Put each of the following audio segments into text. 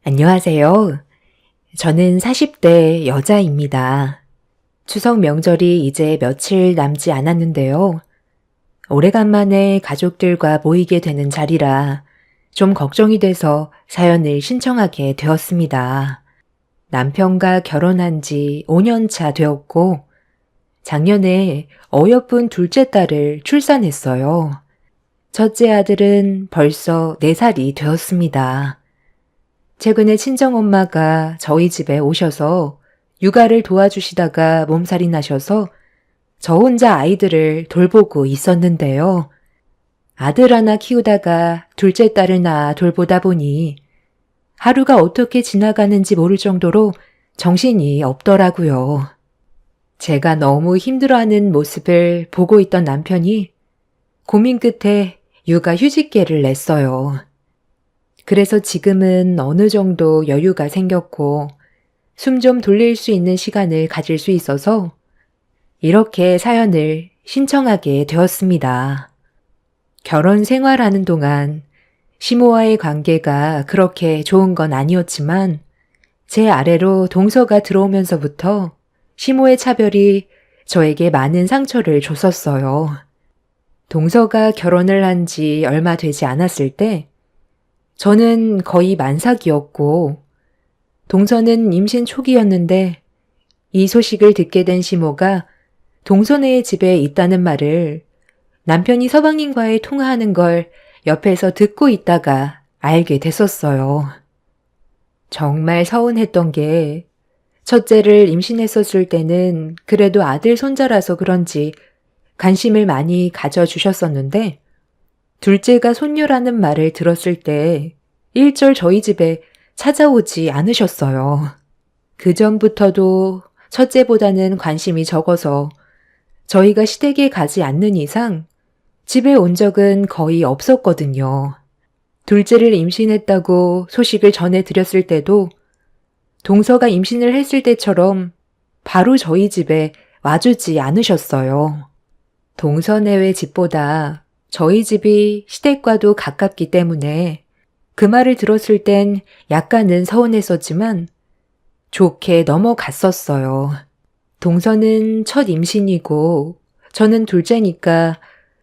안녕하세요. 저는 40대 여자입니다. 추석 명절이 이제 며칠 남지 않았는데요. 오래간만에 가족들과 모이게 되는 자리라 좀 걱정이 돼서 사연을 신청하게 되었습니다. 남편과 결혼한 지 5년 차 되었고, 작년에 어여쁜 둘째 딸을 출산했어요. 첫째 아들은 벌써 4살이 되었습니다. 최근에 친정엄마가 저희 집에 오셔서 육아를 도와주시다가 몸살이 나셔서 저 혼자 아이들을 돌보고 있었는데요. 아들 하나 키우다가 둘째 딸을 낳아 돌보다 보니 하루가 어떻게 지나가는지 모를 정도로 정신이 없더라고요. 제가 너무 힘들어하는 모습을 보고 있던 남편이 고민 끝에 육아 휴직계를 냈어요. 그래서 지금은 어느 정도 여유가 생겼고 숨 좀 돌릴 수 있는 시간을 가질 수 있어서 이렇게 사연을 신청하게 되었습니다. 결혼 생활하는 동안 시모와의 관계가 그렇게 좋은 건 아니었지만 제 아래로 동서가 들어오면서부터 시모의 차별이 저에게 많은 상처를 줬었어요. 동서가 결혼을 한 지 얼마 되지 않았을 때 저는 거의 만삭이었고 동서는 임신 초기였는데 이 소식을 듣게 된 시모가 동서네의 집에 있다는 말을 남편이 서방님과의 통화하는 걸 옆에서 듣고 있다가 알게 됐었어요. 정말 서운했던 게 첫째를 임신했었을 때는 그래도 아들 손자라서 그런지 관심을 많이 가져주셨었는데 둘째가 손녀라는 말을 들었을 때 일절 저희 집에 찾아오지 않으셨어요. 그전부터도 첫째보다는 관심이 적어서 저희가 시댁에 가지 않는 이상 집에 온 적은 거의 없었거든요. 둘째를 임신했다고 소식을 전해드렸을 때도 동서가 임신을 했을 때처럼 바로 저희 집에 와주지 않으셨어요. 동서네외 집보다 저희 집이 시댁과도 가깝기 때문에 그 말을 들었을 땐 약간은 서운했었지만 좋게 넘어갔었어요. 동서는 첫 임신이고 저는 둘째니까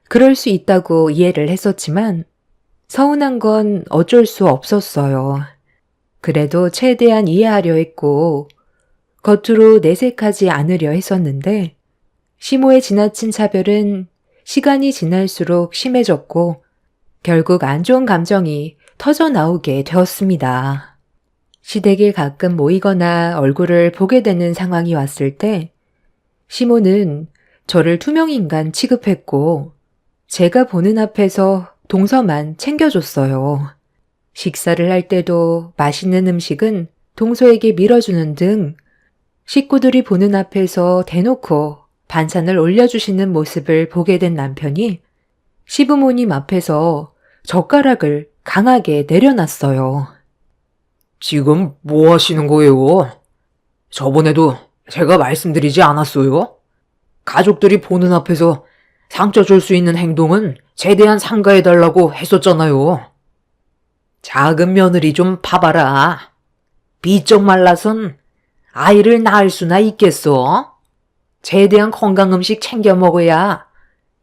그럴 수 있다고 이해를 했었지만 서운한 건 어쩔 수 없었어요. 그래도 최대한 이해하려 했고 겉으로 내색하지 않으려 했었는데 시모의 지나친 차별은 시간이 지날수록 심해졌고 결국 안 좋은 감정이 터져 나오게 되었습니다. 시댁에 가끔 모이거나 얼굴을 보게 되는 상황이 왔을 때 시모는 저를 투명인간 취급했고 제가 보는 앞에서 동서만 챙겨줬어요. 식사를 할 때도 맛있는 음식은 동서에게 밀어주는 등 식구들이 보는 앞에서 대놓고 반찬을 올려주시는 모습을 보게 된 남편이 시부모님 앞에서 젓가락을 강하게 내려놨어요. 지금 뭐 하시는 거예요? 저번에도 제가 말씀드리지 않았어요? 가족들이 보는 앞에서 상처 줄 수 있는 행동은 최대한 삼가해달라고 했었잖아요. 작은 며느리 좀 봐봐라. 비쩍 말라선 아이를 낳을 수나 있겠어? 최대한 건강 음식 챙겨 먹어야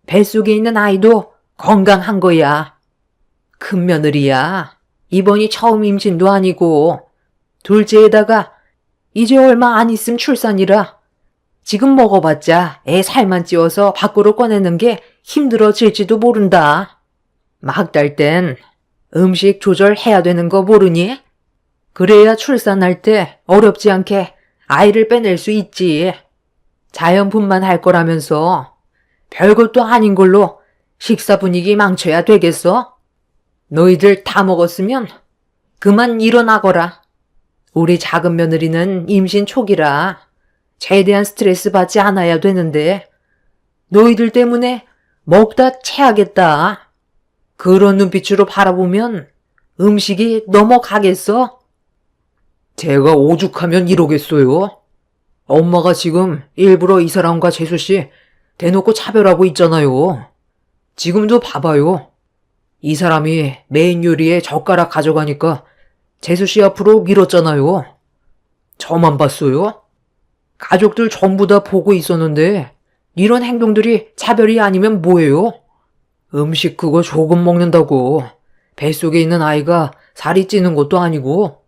뱃속에 있는 아이도 건강한 거야. 큰 며느리야. 이번이 처음 임신도 아니고 둘째에다가 이제 얼마 안 있음 출산이라 지금 먹어봤자 애 살만 찌워서 밖으로 꺼내는 게 힘들어질지도 모른다. 막달 땐 음식 조절해야 되는 거 모르니? 그래야 출산할 때 어렵지 않게 아이를 빼낼 수 있지. 자연분만 할 거라면서 별것도 아닌 걸로 식사 분위기 망쳐야 되겠어? 너희들 다 먹었으면 그만 일어나거라. 우리 작은 며느리는 임신 초기라 최대한 스트레스 받지 않아야 되는데 너희들 때문에 먹다 체하겠다. 그런 눈빛으로 바라보면 음식이 넘어가겠어? 제가 오죽하면 이러겠어요? 엄마가 지금 일부러 이 사람과 재수씨 대놓고 차별하고 있잖아요. 지금도 봐봐요. 이 사람이 메인 요리에 젓가락 가져가니까 재수 씨 앞으로 밀었잖아요. 저만 봤어요? 가족들 전부 다 보고 있었는데 이런 행동들이 차별이 아니면 뭐예요? 음식 그거 조금 먹는다고 뱃속에 있는 아이가 살이 찌는 것도 아니고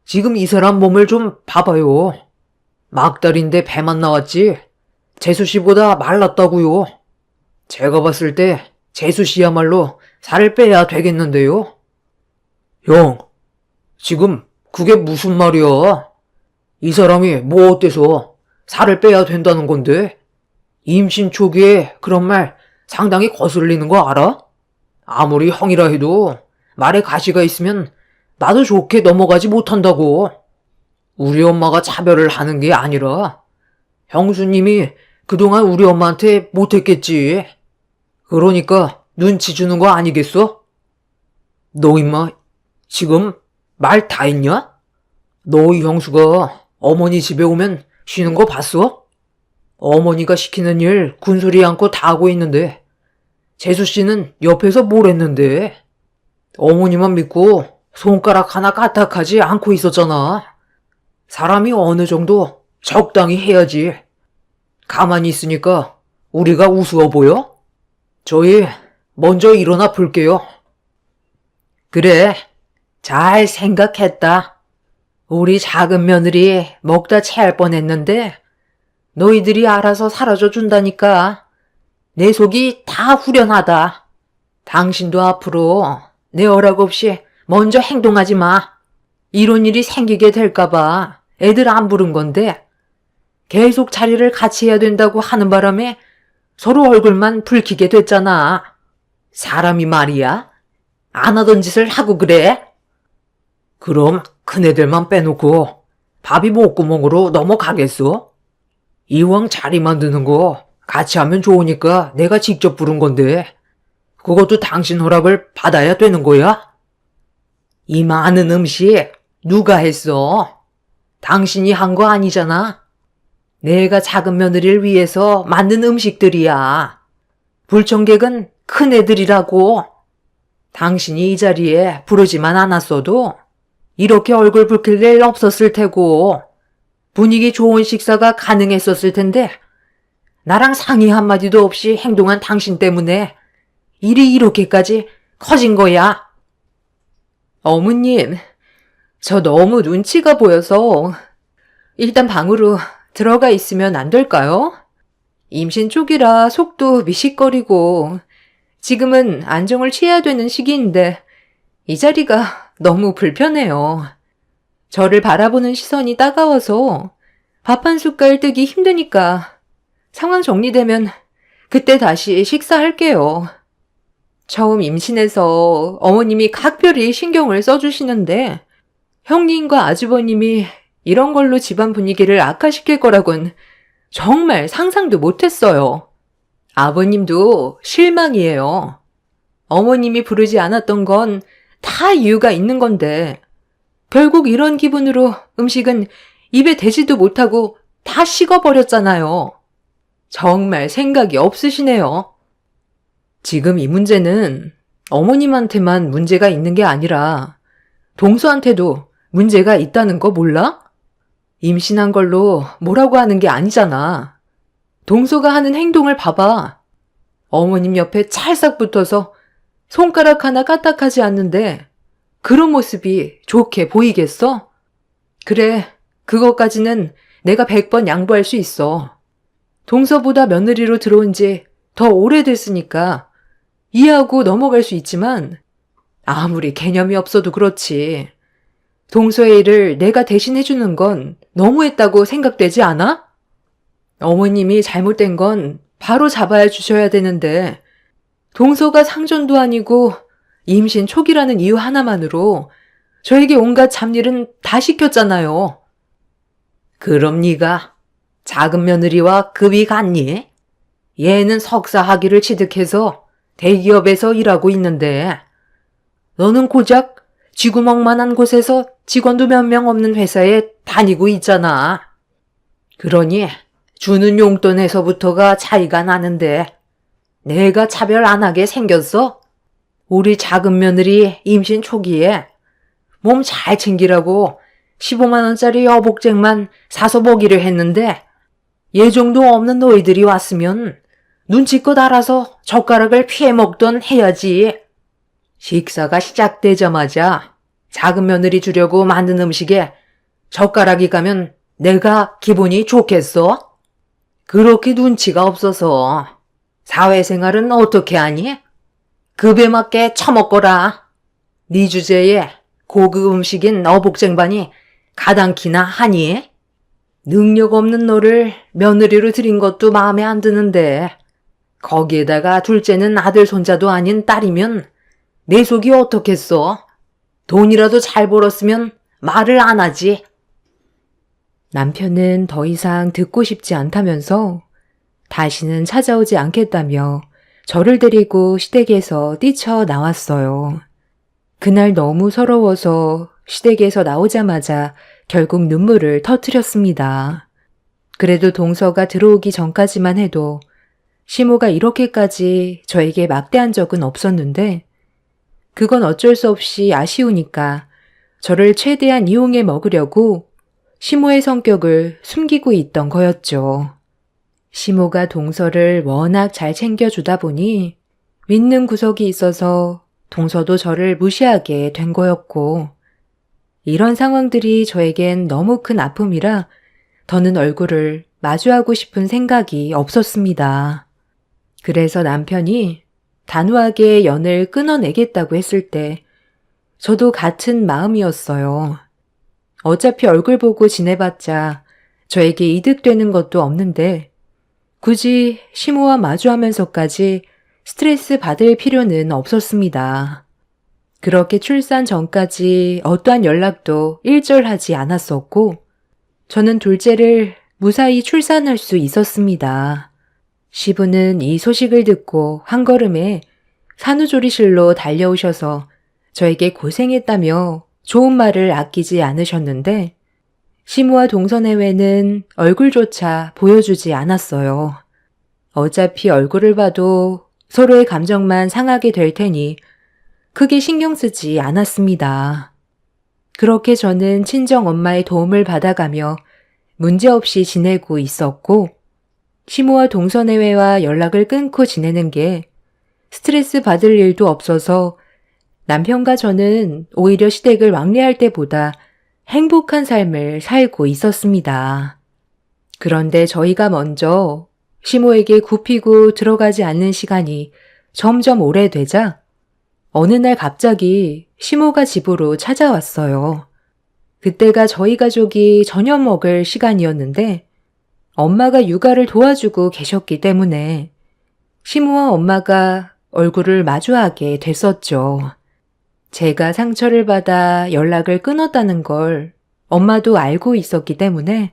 지금 이 사람 몸을 좀 봐봐요. 막달인데 배만 나왔지 재수 씨보다 말랐다고요. 제가 봤을 때 재수 씨야말로 살을 빼야 되겠는데요. 형, 지금 그게 무슨 말이야? 이 사람이 뭐 어때서 살을 빼야 된다는 건데? 임신 초기에 그런 말 상당히 거슬리는 거 알아? 아무리 형이라 해도 말에 가시가 있으면 나도 좋게 넘어가지 못한다고. 우리 엄마가 차별을 하는 게 아니라 형수님이 그동안 우리 엄마한테 못했겠지. 그러니까 눈치 주는 거 아니겠어? 너 임마 지금 말 다 했냐? 너희 형수가 어머니 집에 오면 쉬는 거 봤어? 어머니가 시키는 일 군소리 않고 다 하고 있는데 재수 씨는 옆에서 뭘 했는데? 어머니만 믿고 손가락 하나 까딱하지 않고 있었잖아. 사람이 어느 정도 적당히 해야지. 가만히 있으니까 우리가 우스워 보여? 저희 먼저 일어나 볼게요. 그래, 잘 생각했다. 우리 작은 며느리 먹다 체할 뻔했는데 너희들이 알아서 사라져 준다니까. 내 속이 다 후련하다. 당신도 앞으로 내 허락 없이 먼저 행동하지 마. 이런 일이 생기게 될까봐 애들 안 부른 건데 계속 자리를 같이 해야 된다고 하는 바람에 서로 얼굴만 붉히게 됐잖아. 사람이 말이야. 안 하던 짓을 하고 그래. 그럼 큰애들만 빼놓고 밥이 목구멍으로 넘어가겠어? 이왕 자리 만드는 거 같이 하면 좋으니까 내가 직접 부른 건데 그것도 당신 허락을 받아야 되는 거야? 이 많은 음식 누가 했어? 당신이 한 거 아니잖아. 내가 작은 며느리를 위해서 만든 음식들이야. 불청객은 큰애들이라고. 당신이 이 자리에 부르지만 않았어도 이렇게 얼굴 붉힐 일 없었을 테고 분위기 좋은 식사가 가능했었을 텐데 나랑 상의 한마디도 없이 행동한 당신 때문에 일이 이렇게까지 커진 거야. 어머님, 저 너무 눈치가 보여서 일단 방으로 들어가 있으면 안 될까요? 임신 초기라 속도 미식거리고 지금은 안정을 취해야 되는 시기인데 이 자리가 너무 불편해요. 저를 바라보는 시선이 따가워서 밥 한 숟갈 뜨기 힘드니까 상황 정리되면 그때 다시 식사할게요. 처음 임신해서 어머님이 각별히 신경을 써주시는데 형님과 아주버님이 이런 걸로 집안 분위기를 악화시킬 거라곤 정말 상상도 못했어요. 아버님도 실망이에요. 어머님이 부르지 않았던 건 다 이유가 있는 건데 결국 이런 기분으로 음식은 입에 대지도 못하고 다 식어버렸잖아요. 정말 생각이 없으시네요. 지금 이 문제는 어머님한테만 문제가 있는 게 아니라 동서한테도 문제가 있다는 거 몰라? 임신한 걸로 뭐라고 하는 게 아니잖아. 동서가 하는 행동을 봐봐. 어머님 옆에 찰싹 붙어서 손가락 하나 까딱하지 않는데 그런 모습이 좋게 보이겠어? 그래, 그것까지는 내가 100번 양보할 수 있어. 동서보다 며느리로 들어온 지 더 오래됐으니까 이해하고 넘어갈 수 있지만 아무리 개념이 없어도 그렇지. 동서의 일을 내가 대신해주는 건 너무했다고 생각되지 않아? 어머님이 잘못된 건 바로 잡아야 주셔야 되는데 동서가 상전도 아니고 임신 초기라는 이유 하나만으로 저에게 온갖 잡일은 다 시켰잖아요. 그럼 네가 작은 며느리와 급이 같니? 얘는 석사 학위를 취득해서 대기업에서 일하고 있는데 너는 고작 쥐구멍만한 곳에서 직원도 몇 명 없는 회사에 다니고 있잖아. 그러니 주는 용돈에서부터가 차이가 나는데 내가 차별 안 하게 생겼어? 우리 작은 며느리 임신 초기에 몸 잘 챙기라고 15만 원짜리 여복쟁만 사서 먹이려 했는데 예정도 없는 너희들이 왔으면 눈치껏 알아서 젓가락을 피해 먹던 해야지. 식사가 시작되자마자 작은 며느리 주려고 만든 음식에 젓가락이 가면 내가 기분이 좋겠어? 그렇게 눈치가 없어서 사회생활은 어떻게 하니? 급에 맞게 처먹거라. 네 주제에 고급 음식인 어복쟁반이 가당키나 하니? 능력 없는 너를 며느리로 들인 것도 마음에 안 드는데 거기에다가 둘째는 아들 손자도 아닌 딸이면 내 속이 어떻겠어? 돈이라도 잘 벌었으면 말을 안 하지. 남편은 더 이상 듣고 싶지 않다면서 다시는 찾아오지 않겠다며 저를 데리고 시댁에서 뛰쳐나왔어요. 그날 너무 서러워서 시댁에서 나오자마자 결국 눈물을 터뜨렸습니다. 그래도 동서가 들어오기 전까지만 해도 시모가 이렇게까지 저에게 막대한 적은 없었는데 그건 어쩔 수 없이 아쉬우니까 저를 최대한 이용해 먹으려고 시모의 성격을 숨기고 있던 거였죠. 시모가 동서를 워낙 잘 챙겨주다 보니 믿는 구석이 있어서 동서도 저를 무시하게 된 거였고 이런 상황들이 저에겐 너무 큰 아픔이라 더는 얼굴을 마주하고 싶은 생각이 없었습니다. 그래서 남편이 단호하게 연을 끊어내겠다고 했을 때 저도 같은 마음이었어요. 어차피 얼굴 보고 지내봤자 저에게 이득되는 것도 없는데 굳이 시모와 마주하면서까지 스트레스 받을 필요는 없었습니다. 그렇게 출산 전까지 어떠한 연락도 일절하지 않았었고 저는 둘째를 무사히 출산할 수 있었습니다. 시부는 이 소식을 듣고 한 걸음에 산후조리실로 달려오셔서 저에게 고생했다며 좋은 말을 아끼지 않으셨는데 시모와 동서내외는 얼굴조차 보여주지 않았어요. 어차피 얼굴을 봐도 서로의 감정만 상하게 될 테니 크게 신경 쓰지 않았습니다. 그렇게 저는 친정 엄마의 도움을 받아가며 문제없이 지내고 있었고 시모와 동서내외와 연락을 끊고 지내는 게 스트레스 받을 일도 없어서 남편과 저는 오히려 시댁을 왕래할 때보다 행복한 삶을 살고 있었습니다. 그런데 저희가 먼저 시모에게 굽히고 들어가지 않는 시간이 점점 오래되자 어느 날 갑자기 시모가 집으로 찾아왔어요. 그때가 저희 가족이 저녁 먹을 시간이었는데 엄마가 육아를 도와주고 계셨기 때문에 시모와 엄마가 얼굴을 마주하게 됐었죠. 제가 상처를 받아 연락을 끊었다는 걸 엄마도 알고 있었기 때문에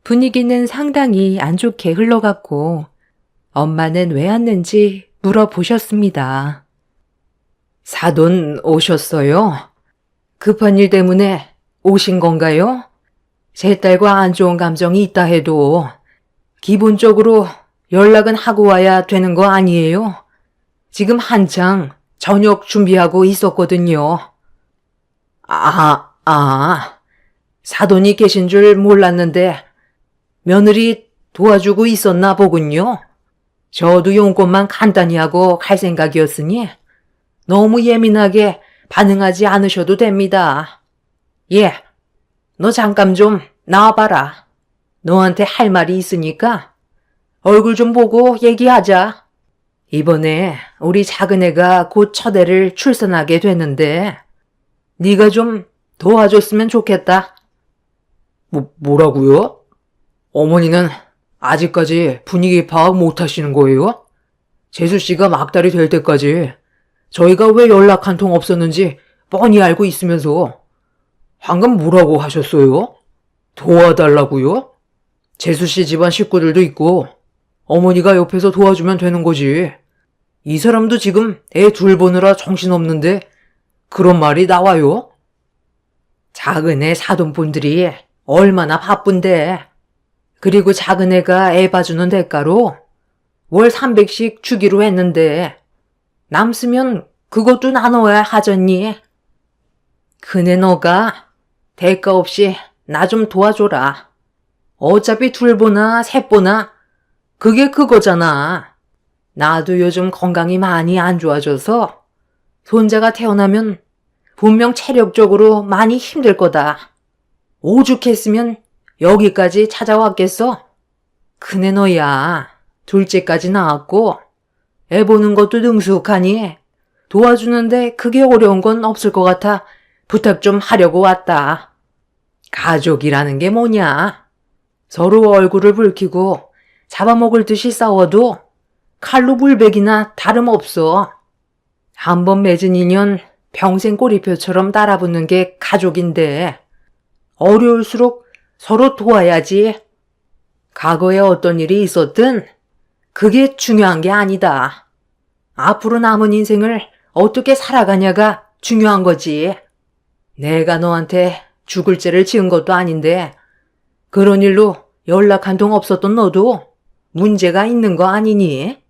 분위기는 상당히 안 좋게 흘러갔고 엄마는 왜 왔는지 물어보셨습니다. 사돈 오셨어요? 급한 일 때문에 오신 건가요? 제 딸과 안 좋은 감정이 있다 해도 기본적으로 연락은 하고 와야 되는 거 아니에요? 지금 한창 저녁 준비하고 있었거든요. 사돈이 계신 줄 몰랐는데 며느리 도와주고 있었나 보군요. 저도 용건만 간단히 하고 갈 생각이었으니 너무 예민하게 반응하지 않으셔도 됩니다. 예, 너 잠깐 좀 나와봐라. 너한테 할 말이 있으니까 얼굴 좀 보고 얘기하자. 이번에 우리 작은애가 곧 첫애를 출산하게 되는데 네가 좀 도와줬으면 좋겠다. 뭐라고요? 어머니는 아직까지 분위기 파악 못 하시는 거예요? 재수 씨가 막달이 될 때까지 저희가 왜 연락 한 통 없었는지 뻔히 알고 있으면서 방금 뭐라고 하셨어요? 도와달라고요? 재수 씨 집안 식구들도 있고 어머니가 옆에서 도와주면 되는 거지. 이 사람도 지금 애 둘 보느라 정신없는데 그런 말이 나와요? 작은애 사돈분들이 얼마나 바쁜데. 그리고 작은애가 애 봐주는 대가로 월 300씩 주기로 했는데 남쓰면 그것도 나눠야 하잖니. 그네 너가 대가 없이 나 좀 도와줘라. 어차피 둘보나 셋보나 그게 그거잖아. 나도 요즘 건강이 많이 안 좋아져서 손자가 태어나면 분명 체력적으로 많이 힘들 거다. 오죽했으면 여기까지 찾아왔겠어? 그네 너야 둘째까지 낳았고 애 보는 것도 능숙하니 도와주는데 그게 어려운 건 없을 것 같아 부탁 좀 하려고 왔다. 가족이라는 게 뭐냐? 서로 얼굴을 붉히고 잡아먹을 듯이 싸워도 칼로 물베기나 다름없어. 한번 맺은 인연 평생 꼬리표처럼 따라붙는 게 가족인데 어려울수록 서로 도와야지. 과거에 어떤 일이 있었든 그게 중요한 게 아니다. 앞으로 남은 인생을 어떻게 살아가냐가 중요한 거지. 내가 너한테 죽을 죄를 지은 것도 아닌데 그런 일로 연락 한 통 없었던 너도 문제가 있는 거 아니니?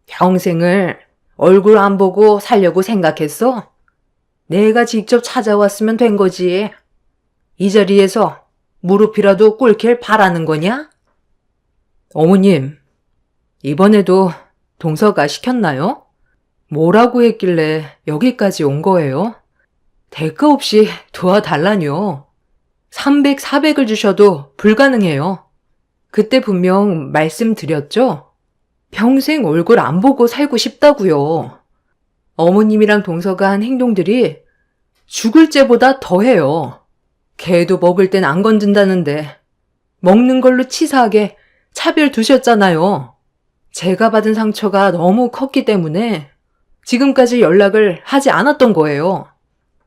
평생을 얼굴 안 보고 살려고 생각했어? 내가 직접 찾아왔으면 된 거지. 이 자리에서 무릎이라도 꿇길 바라는 거냐? 어머님, 이번에도 동서가 시켰나요? 뭐라고 했길래 여기까지 온 거예요? 대가 없이 도와달라뇨. 300, 400을 주셔도 불가능해요. 그때 분명 말씀드렸죠? 평생 얼굴 안 보고 살고 싶다고요. 어머님이랑 동서가 한 행동들이 죽을 죄보다 더해요. 개도 먹을 땐 안 건든다는데 먹는 걸로 치사하게 차별 두셨잖아요. 제가 받은 상처가 너무 컸기 때문에 지금까지 연락을 하지 않았던 거예요.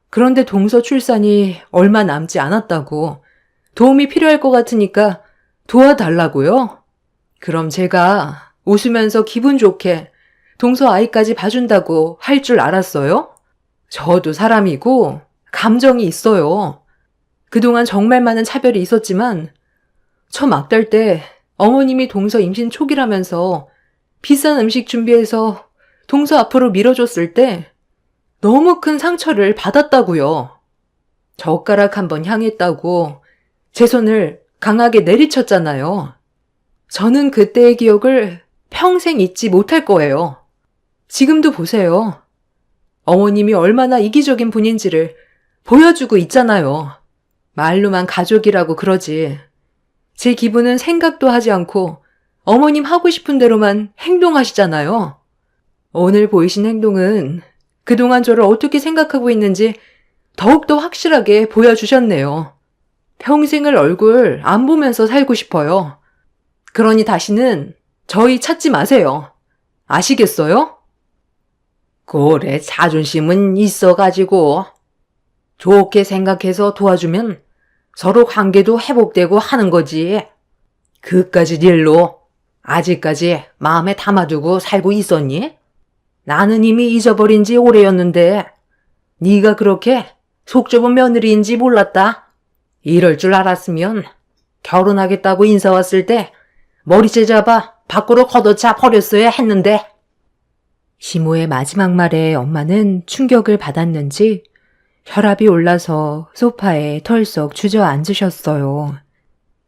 그런데 동서 출산이 얼마 남지 않았다고 도움이 필요할 것 같으니까 도와달라고요? 그럼 제가 웃으면서 기분 좋게 동서 아이까지 봐준다고 할 줄 알았어요? 저도 사람이고 감정이 있어요. 그동안 정말 많은 차별이 있었지만 저 막달 때 어머님이 동서 임신 초기라면서 비싼 음식 준비해서 동서 앞으로 밀어줬을 때 너무 큰 상처를 받았다고요. 젓가락 한번 향했다고 제 손을 강하게 내리쳤잖아요. 저는 그때의 기억을 평생 잊지 못할 거예요. 지금도 보세요. 어머님이 얼마나 이기적인 분인지를 보여주고 있잖아요. 말로만 가족이라고 그러지. 제 기분은 생각도 하지 않고 어머님 하고 싶은 대로만 행동하시잖아요. 오늘 보이신 행동은 그동안 저를 어떻게 생각하고 있는지 더욱더 확실하게 보여주셨네요. 평생을 얼굴 안 보면서 살고 싶어요. 그러니 다시는 저희 찾지 마세요. 아시겠어요? 그래, 자존심은 있어가지고 좋게 생각해서 도와주면 서로 관계도 회복되고 하는 거지. 그까짓 일로 아직까지 마음에 담아두고 살고 있었니? 나는 이미 잊어버린 지 오래였는데 네가 그렇게 속 좁은 며느리인지 몰랐다. 이럴 줄 알았으면 결혼하겠다고 인사 왔을 때 머리채 잡아 밖으로 걷어차 버렸어야 했는데. 시모의 마지막 말에 엄마는 충격을 받았는지 혈압이 올라서 소파에 털썩 주저앉으셨어요.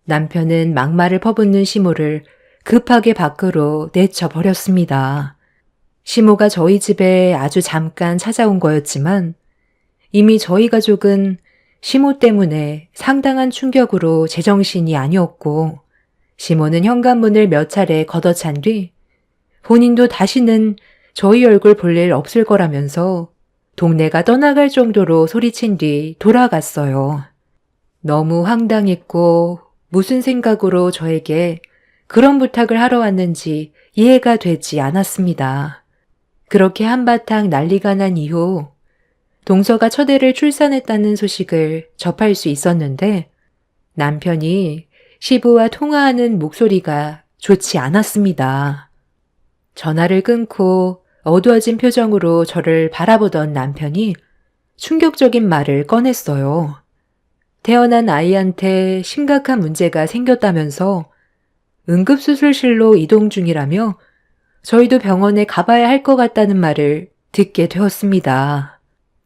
남편은 막말을 퍼붓는 시모를 급하게 밖으로 내쳐버렸습니다. 시모가 저희 집에 아주 잠깐 찾아온 거였지만 이미 저희 가족은 시모 때문에 상당한 충격으로 제정신이 아니었고 시모는 현관문을 몇 차례 걷어찬 뒤 본인도 다시는 저희 얼굴 볼 일 없을 거라면서 동네가 떠나갈 정도로 소리친 뒤 돌아갔어요. 너무 황당했고 무슨 생각으로 저에게 그런 부탁을 하러 왔는지 이해가 되지 않았습니다. 그렇게 한바탕 난리가 난 이후 동서가 첫애를 출산했다는 소식을 접할 수 있었는데 남편이 시부와 통화하는 목소리가 좋지 않았습니다. 전화를 끊고 어두워진 표정으로 저를 바라보던 남편이 충격적인 말을 꺼냈어요. 태어난 아이한테 심각한 문제가 생겼다면서 응급수술실로 이동 중이라며 저희도 병원에 가봐야 할 것 같다는 말을 듣게 되었습니다.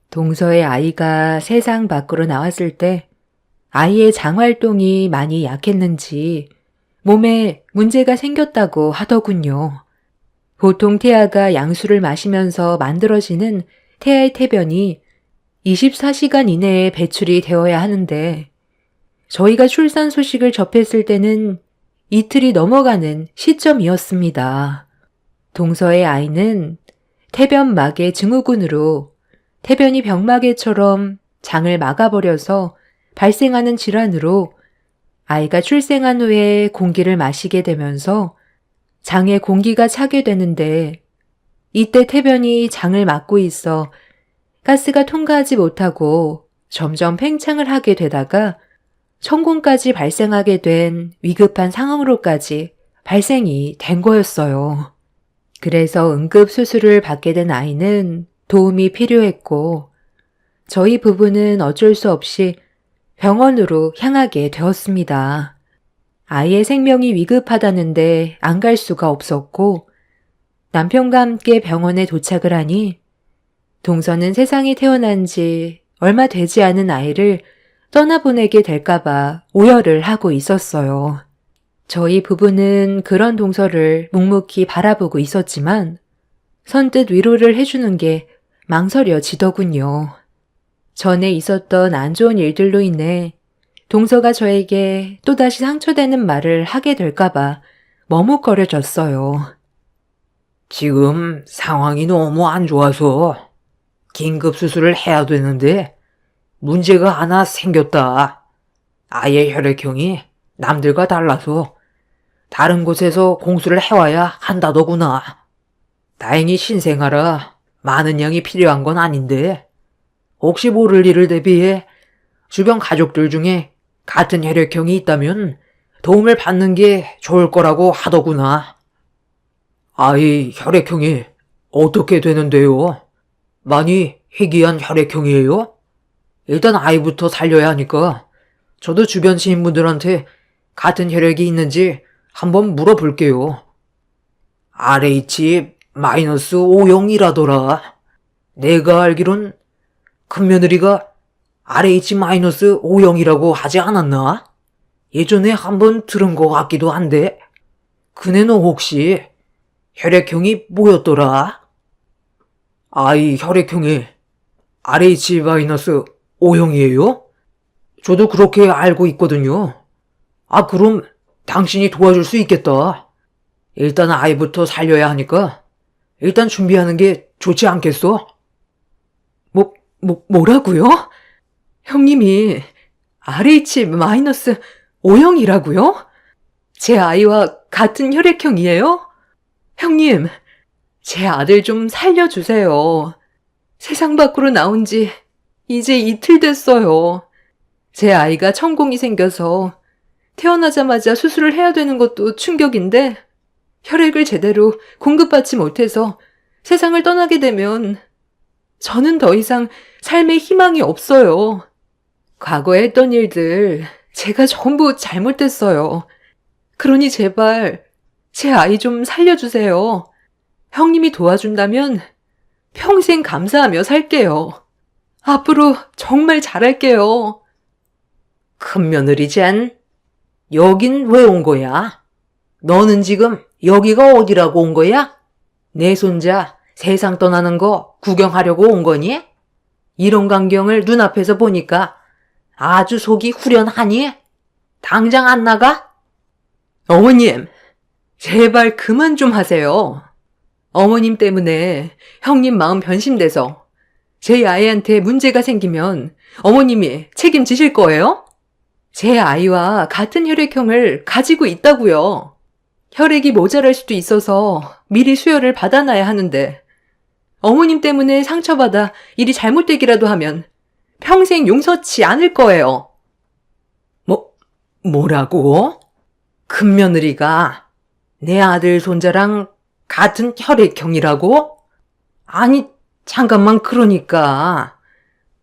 동서의 아이가 세상 밖으로 나왔을 때 아이의 장활동이 많이 약했는지 몸에 문제가 생겼다고 하더군요. 보통 태아가 양수를 마시면서 만들어지는 태아의 태변이 24시간 이내에 배출이 되어야 하는데 저희가 출산 소식을 접했을 때는 이틀이 넘어가는 시점이었습니다. 동서의 아이는 태변막의 증후군으로 태변이 병마개처럼 장을 막아버려서 발생하는 질환으로 아이가 출생한 후에 공기를 마시게 되면서 장에 공기가 차게 되는데 이때 태변이 장을 막고 있어 가스가 통과하지 못하고 점점 팽창을 하게 되다가 천공까지 발생하게 된 위급한 상황으로까지 발생이 된 거였어요. 그래서 응급 수술을 받게 된 아이는 도움이 필요했고 저희 부부는 어쩔 수 없이 병원으로 향하게 되었습니다. 아이의 생명이 위급하다는데 안 갈 수가 없었고 남편과 함께 병원에 도착을 하니 동서는 세상에 태어난 지 얼마 되지 않은 아이를 떠나보내게 될까봐 오열을 하고 있었어요. 저희 부부는 그런 동서를 묵묵히 바라보고 있었지만 선뜻 위로를 해주는 게 망설여지더군요. 전에 있었던 안 좋은 일들로 인해 동서가 저에게 또다시 상처되는 말을 하게 될까봐 머뭇거려졌어요. 지금 상황이 너무 안 좋아서 긴급 수술을 해야 되는데 문제가 하나 생겼다. 아이의 혈액형이 남들과 달라서 다른 곳에서 공수를 해와야 한다더구나. 다행히 신생아라 많은 양이 필요한 건 아닌데 혹시 모를 일을 대비해 주변 가족들 중에 같은 혈액형이 있다면 도움을 받는 게 좋을 거라고 하더구나. 아이 혈액형이 어떻게 되는데요? 많이 희귀한 혈액형이에요? 일단 아이부터 살려야 하니까 저도 주변 지인분들한테 같은 혈액이 있는지 한번 물어볼게요. RH-O형이라더라. 내가 알기론 큰며느리가 RH-O형이라고 하지 않았나? 예전에 한번 들은 것 같기도 한데 그네는 혹시 혈액형이 뭐였더라? 아이 혈액형이 RH-O형이에요? 저도 그렇게 알고 있거든요. 아 그럼 당신이 도와줄 수 있겠다. 일단 아이부터 살려야 하니까 일단 준비하는 게 좋지 않겠어? 뭐라고요? 형님이 RH-O형이라고요? 제 아이와 같은 혈액형이에요? 형님, 제 아들 좀 살려주세요. 세상 밖으로 나온 지 이제 이틀 됐어요. 제 아이가 천공이 생겨서 태어나자마자 수술을 해야 되는 것도 충격인데 혈액을 제대로 공급받지 못해서 세상을 떠나게 되면 저는 더 이상 삶에 희망이 없어요. 과거에 했던 일들 제가 전부 잘못했어요. 그러니 제발 제 아이 좀 살려주세요. 형님이 도와준다면 평생 감사하며 살게요. 앞으로 정말 잘할게요. 큰며느리젠 여긴 왜 온 거야? 너는 지금 여기가 어디라고 온 거야? 내 손자 세상 떠나는 거 구경하려고 온 거니? 이런 광경을 눈앞에서 보니까 아주 속이 후련하니? 당장 안 나가? 어머님, 제발 그만 좀 하세요. 어머님 때문에 형님 마음 변심돼서 제 아이한테 문제가 생기면 어머님이 책임지실 거예요? 제 아이와 같은 혈액형을 가지고 있다고요. 혈액이 모자랄 수도 있어서 미리 수혈을 받아놔야 하는데 어머님 때문에 상처받아 일이 잘못되기라도 하면 평생 용서치 않을 거예요. 뭐라고? 큰며느리가 내 아들 손자랑 같은 혈액형이라고? 아니 잠깐만 그러니까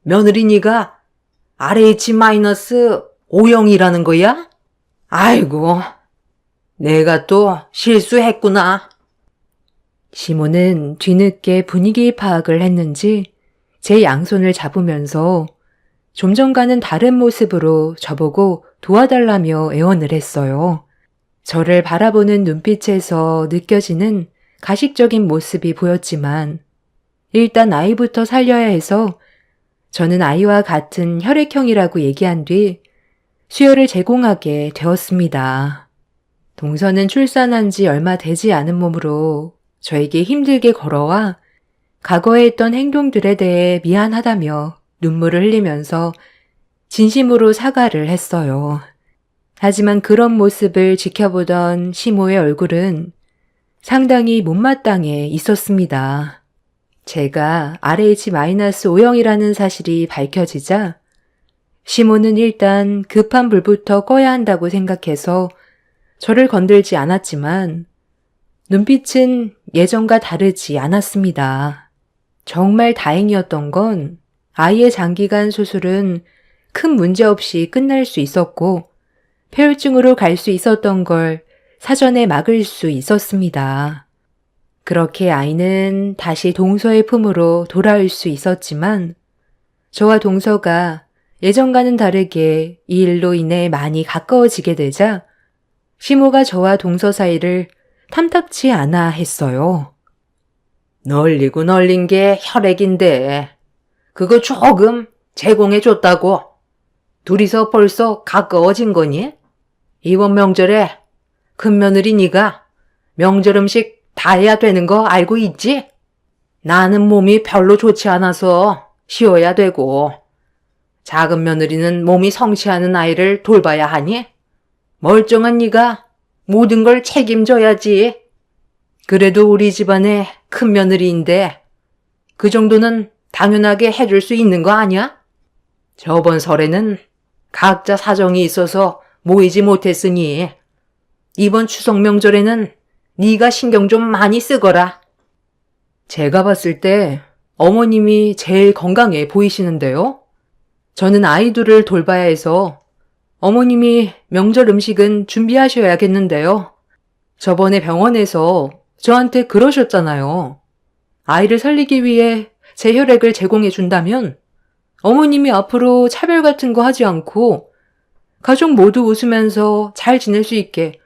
며느리 니가 RH-O형이라는 거야? 아이고 내가 또 실수했구나. 시모는 뒤늦게 분위기 파악을 했는지 제 양손을 잡으면서 좀 전과는 다른 모습으로 저보고 도와달라며 애원을 했어요. 저를 바라보는 눈빛에서 느껴지는 가식적인 모습이 보였지만 일단 아이부터 살려야 해서 저는 아이와 같은 혈액형이라고 얘기한 뒤 수혈을 제공하게 되었습니다. 동서는 출산한 지 얼마 되지 않은 몸으로 저에게 힘들게 걸어와 과거에 했던 행동들에 대해 미안하다며 눈물을 흘리면서 진심으로 사과를 했어요. 하지만 그런 모습을 지켜보던 시모의 얼굴은 상당히 못마땅해 있었습니다. 제가 RH-5형이라는 사실이 밝혀지자 시모는 일단 급한 불부터 꺼야 한다고 생각해서 저를 건들지 않았지만 눈빛은 예전과 다르지 않았습니다. 정말 다행이었던 건 아이의 장기간 수술은 큰 문제 없이 끝날 수 있었고 폐혈증으로 갈 수 있었던 걸 사전에 막을 수 있었습니다. 그렇게 아이는 다시 동서의 품으로 돌아올 수 있었지만 저와 동서가 예전과는 다르게 이 일로 인해 많이 가까워지게 되자 시모가 저와 동서 사이를 탐탁치 않아 했어요. 널리고 널린 게 혈액인데 그거 조금 제공해 줬다고. 둘이서 벌써 가까워진 거니? 이번 명절에 큰며느리 네가 명절 음식 다 해야 되는 거 알고 있지? 나는 몸이 별로 좋지 않아서 쉬어야 되고 작은 며느리는 몸이 성취하는 아이를 돌봐야 하니 멀쩡한 네가 모든 걸 책임져야지. 그래도 우리 집안의 큰 며느리인데 그 정도는 당연하게 해줄 수 있는 거 아니야? 저번 설에는 각자 사정이 있어서 모이지 못했으니 이번 추석 명절에는 네가 신경 좀 많이 쓰거라. 제가 봤을 때 어머님이 제일 건강해 보이시는데요. 저는 아이들을 돌봐야 해서 어머님이 명절 음식은 준비하셔야겠는데요. 저번에 병원에서 저한테 그러셨잖아요. 아이를 살리기 위해 제 혈액을 제공해 준다면 어머님이 앞으로 차별 같은 거 하지 않고 가족 모두 웃으면서 잘 지낼 수 있게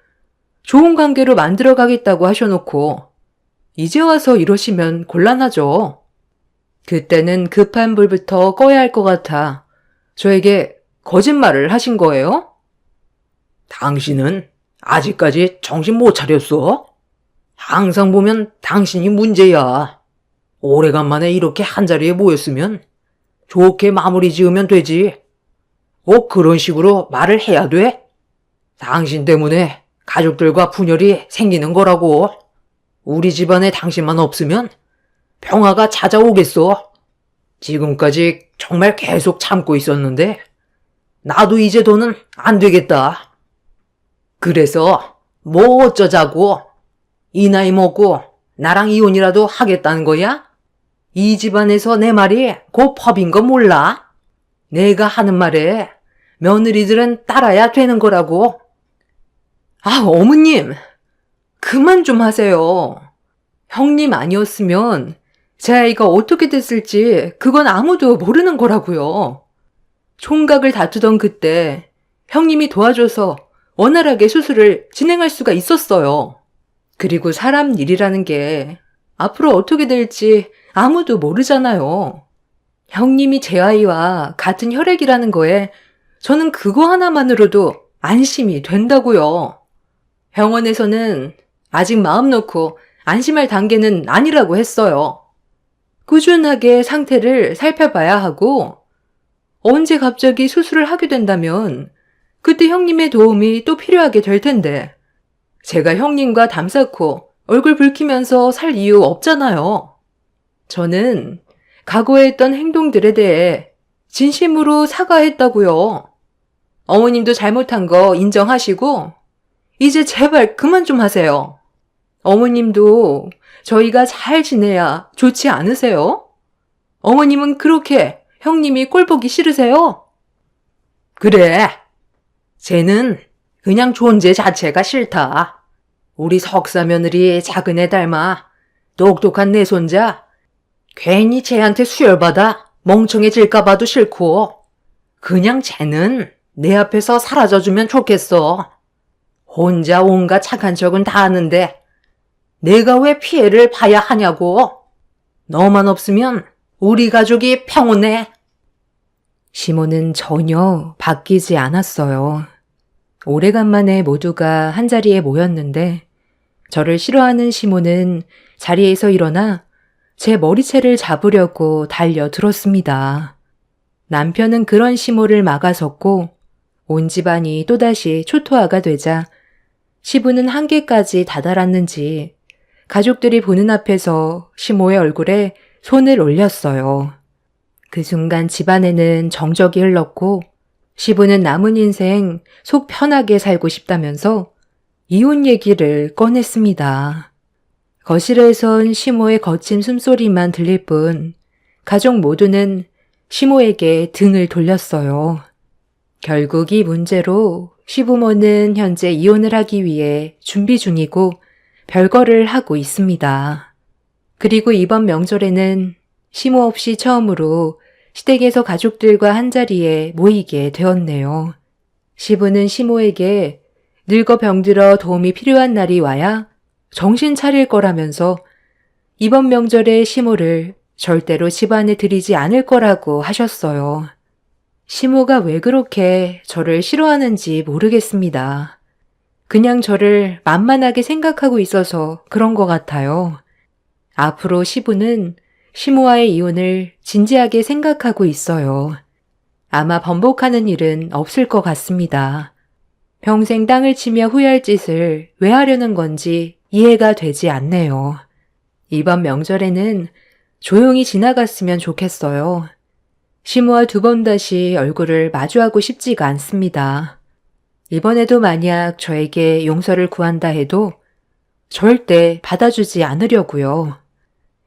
좋은 관계로 만들어 가겠다고 하셔놓고 이제 와서 이러시면 곤란하죠. 그때는 급한 불부터 꺼야 할 것 같아 저에게 거짓말을 하신 거예요? 당신은 아직까지 정신 못 차렸어? 항상 보면 당신이 문제야. 오래간만에 이렇게 한자리에 모였으면 좋게 마무리 지으면 되지. 꼭 그런 식으로 말을 해야 돼? 당신 때문에 가족들과 분열이 생기는 거라고. 우리 집안에 당신만 없으면 평화가 찾아오겠어. 지금까지 정말 계속 참고 있었는데 나도 이제 더는 안 되겠다. 그래서 뭐 어쩌자고? 이 나이 먹고 나랑 이혼이라도 하겠다는 거야? 이 집안에서 내 말이 곧 법인 거 몰라? 내가 하는 말에 며느리들은 따라야 되는 거라고. 아, 어머님! 그만 좀 하세요. 형님 아니었으면 제 아이가 어떻게 됐을지 그건 아무도 모르는 거라고요. 총각을 다투던 그때 형님이 도와줘서 원활하게 수술을 진행할 수가 있었어요. 그리고 사람 일이라는 게 앞으로 어떻게 될지 아무도 모르잖아요. 형님이 제 아이와 같은 혈액이라는 거에 저는 그거 하나만으로도 안심이 된다고요. 병원에서는 아직 마음 놓고 안심할 단계는 아니라고 했어요. 꾸준하게 상태를 살펴봐야 하고 언제 갑자기 수술을 하게 된다면 그때 형님의 도움이 또 필요하게 될 텐데 제가 형님과 담 쌓고 얼굴 붉히면서 살 이유 없잖아요. 저는 과거에 했던 행동들에 대해 진심으로 사과했다고요. 어머님도 잘못한 거 인정하시고 이제 제발 그만 좀 하세요. 어머님도 저희가 잘 지내야 좋지 않으세요? 어머님은 그렇게 형님이 꼴 보기 싫으세요? 그래. 쟤는 그냥 존재 자체가 싫다. 우리 석사 며느리 작은 애 닮아 똑똑한 내 손자. 괜히 쟤한테 수혈받아. 멍청해질까 봐도 싫고 그냥 쟤는 내 앞에서 사라져주면 좋겠어. 혼자 온갖 착한 척은 다 하는데 내가 왜 피해를 봐야 하냐고. 너만 없으면 우리 가족이 평온해. 시모는 전혀 바뀌지 않았어요. 오래간만에 모두가 한자리에 모였는데 저를 싫어하는 시모는 자리에서 일어나 제 머리채를 잡으려고 달려들었습니다. 남편은 그런 시모를 막아섰고 온 집안이 또다시 초토화가 되자 시부는 한계까지 다다랐는지 가족들이 보는 앞에서 시모의 얼굴에 손을 올렸어요. 그 순간 집안에는 정적이 흘렀고 시부는 남은 인생 속 편하게 살고 싶다면서 이혼 얘기를 꺼냈습니다. 거실에선 시모의 거친 숨소리만 들릴 뿐 가족 모두는 시모에게 등을 돌렸어요. 결국 이 문제로 시부모는 현재 이혼을 하기 위해 준비 중이고 별거를 하고 있습니다. 그리고 이번 명절에는 시모 없이 처음으로 시댁에서 가족들과 한자리에 모이게 되었네요. 시부는 시모에게 늙어 병들어 도움이 필요한 날이 와야 정신 차릴 거라면서 이번 명절에 시모를 절대로 집안에 들이지 않을 거라고 하셨어요. 시모가 왜 그렇게 저를 싫어하는지 모르겠습니다. 그냥 저를 만만하게 생각하고 있어서 그런 것 같아요. 앞으로 시부는 시모와의 이혼을 진지하게 생각하고 있어요. 아마 번복하는 일은 없을 것 같습니다. 평생 땅을 치며 후회할 짓을 왜 하려는 건지 이해가 되지 않네요. 이번 명절에는 조용히 지나갔으면 좋겠어요. 시모와 두 번 다시 얼굴을 마주하고 싶지가 않습니다. 이번에도 만약 저에게 용서를 구한다 해도 절대 받아주지 않으려고요.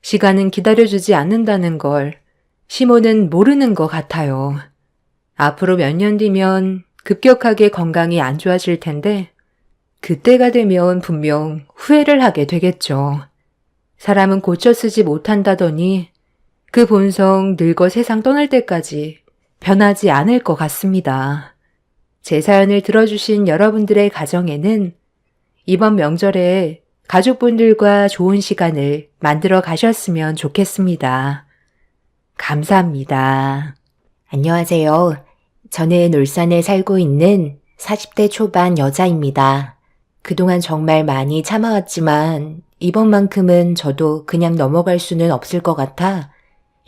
시간은 기다려주지 않는다는 걸 시모는 모르는 것 같아요. 앞으로 몇 년 뒤면 급격하게 건강이 안 좋아질 텐데 그때가 되면 분명 후회를 하게 되겠죠. 사람은 고쳐 쓰지 못한다더니 그 본성 늙어 세상 떠날 때까지 변하지 않을 것 같습니다. 제 사연을 들어주신 여러분들의 가정에는 이번 명절에 가족분들과 좋은 시간을 만들어 가셨으면 좋겠습니다. 감사합니다. 안녕하세요. 저는 울산에 살고 있는 40대 초반 여자입니다. 그동안 정말 많이 참아왔지만 이번만큼은 저도 그냥 넘어갈 수는 없을 것 같아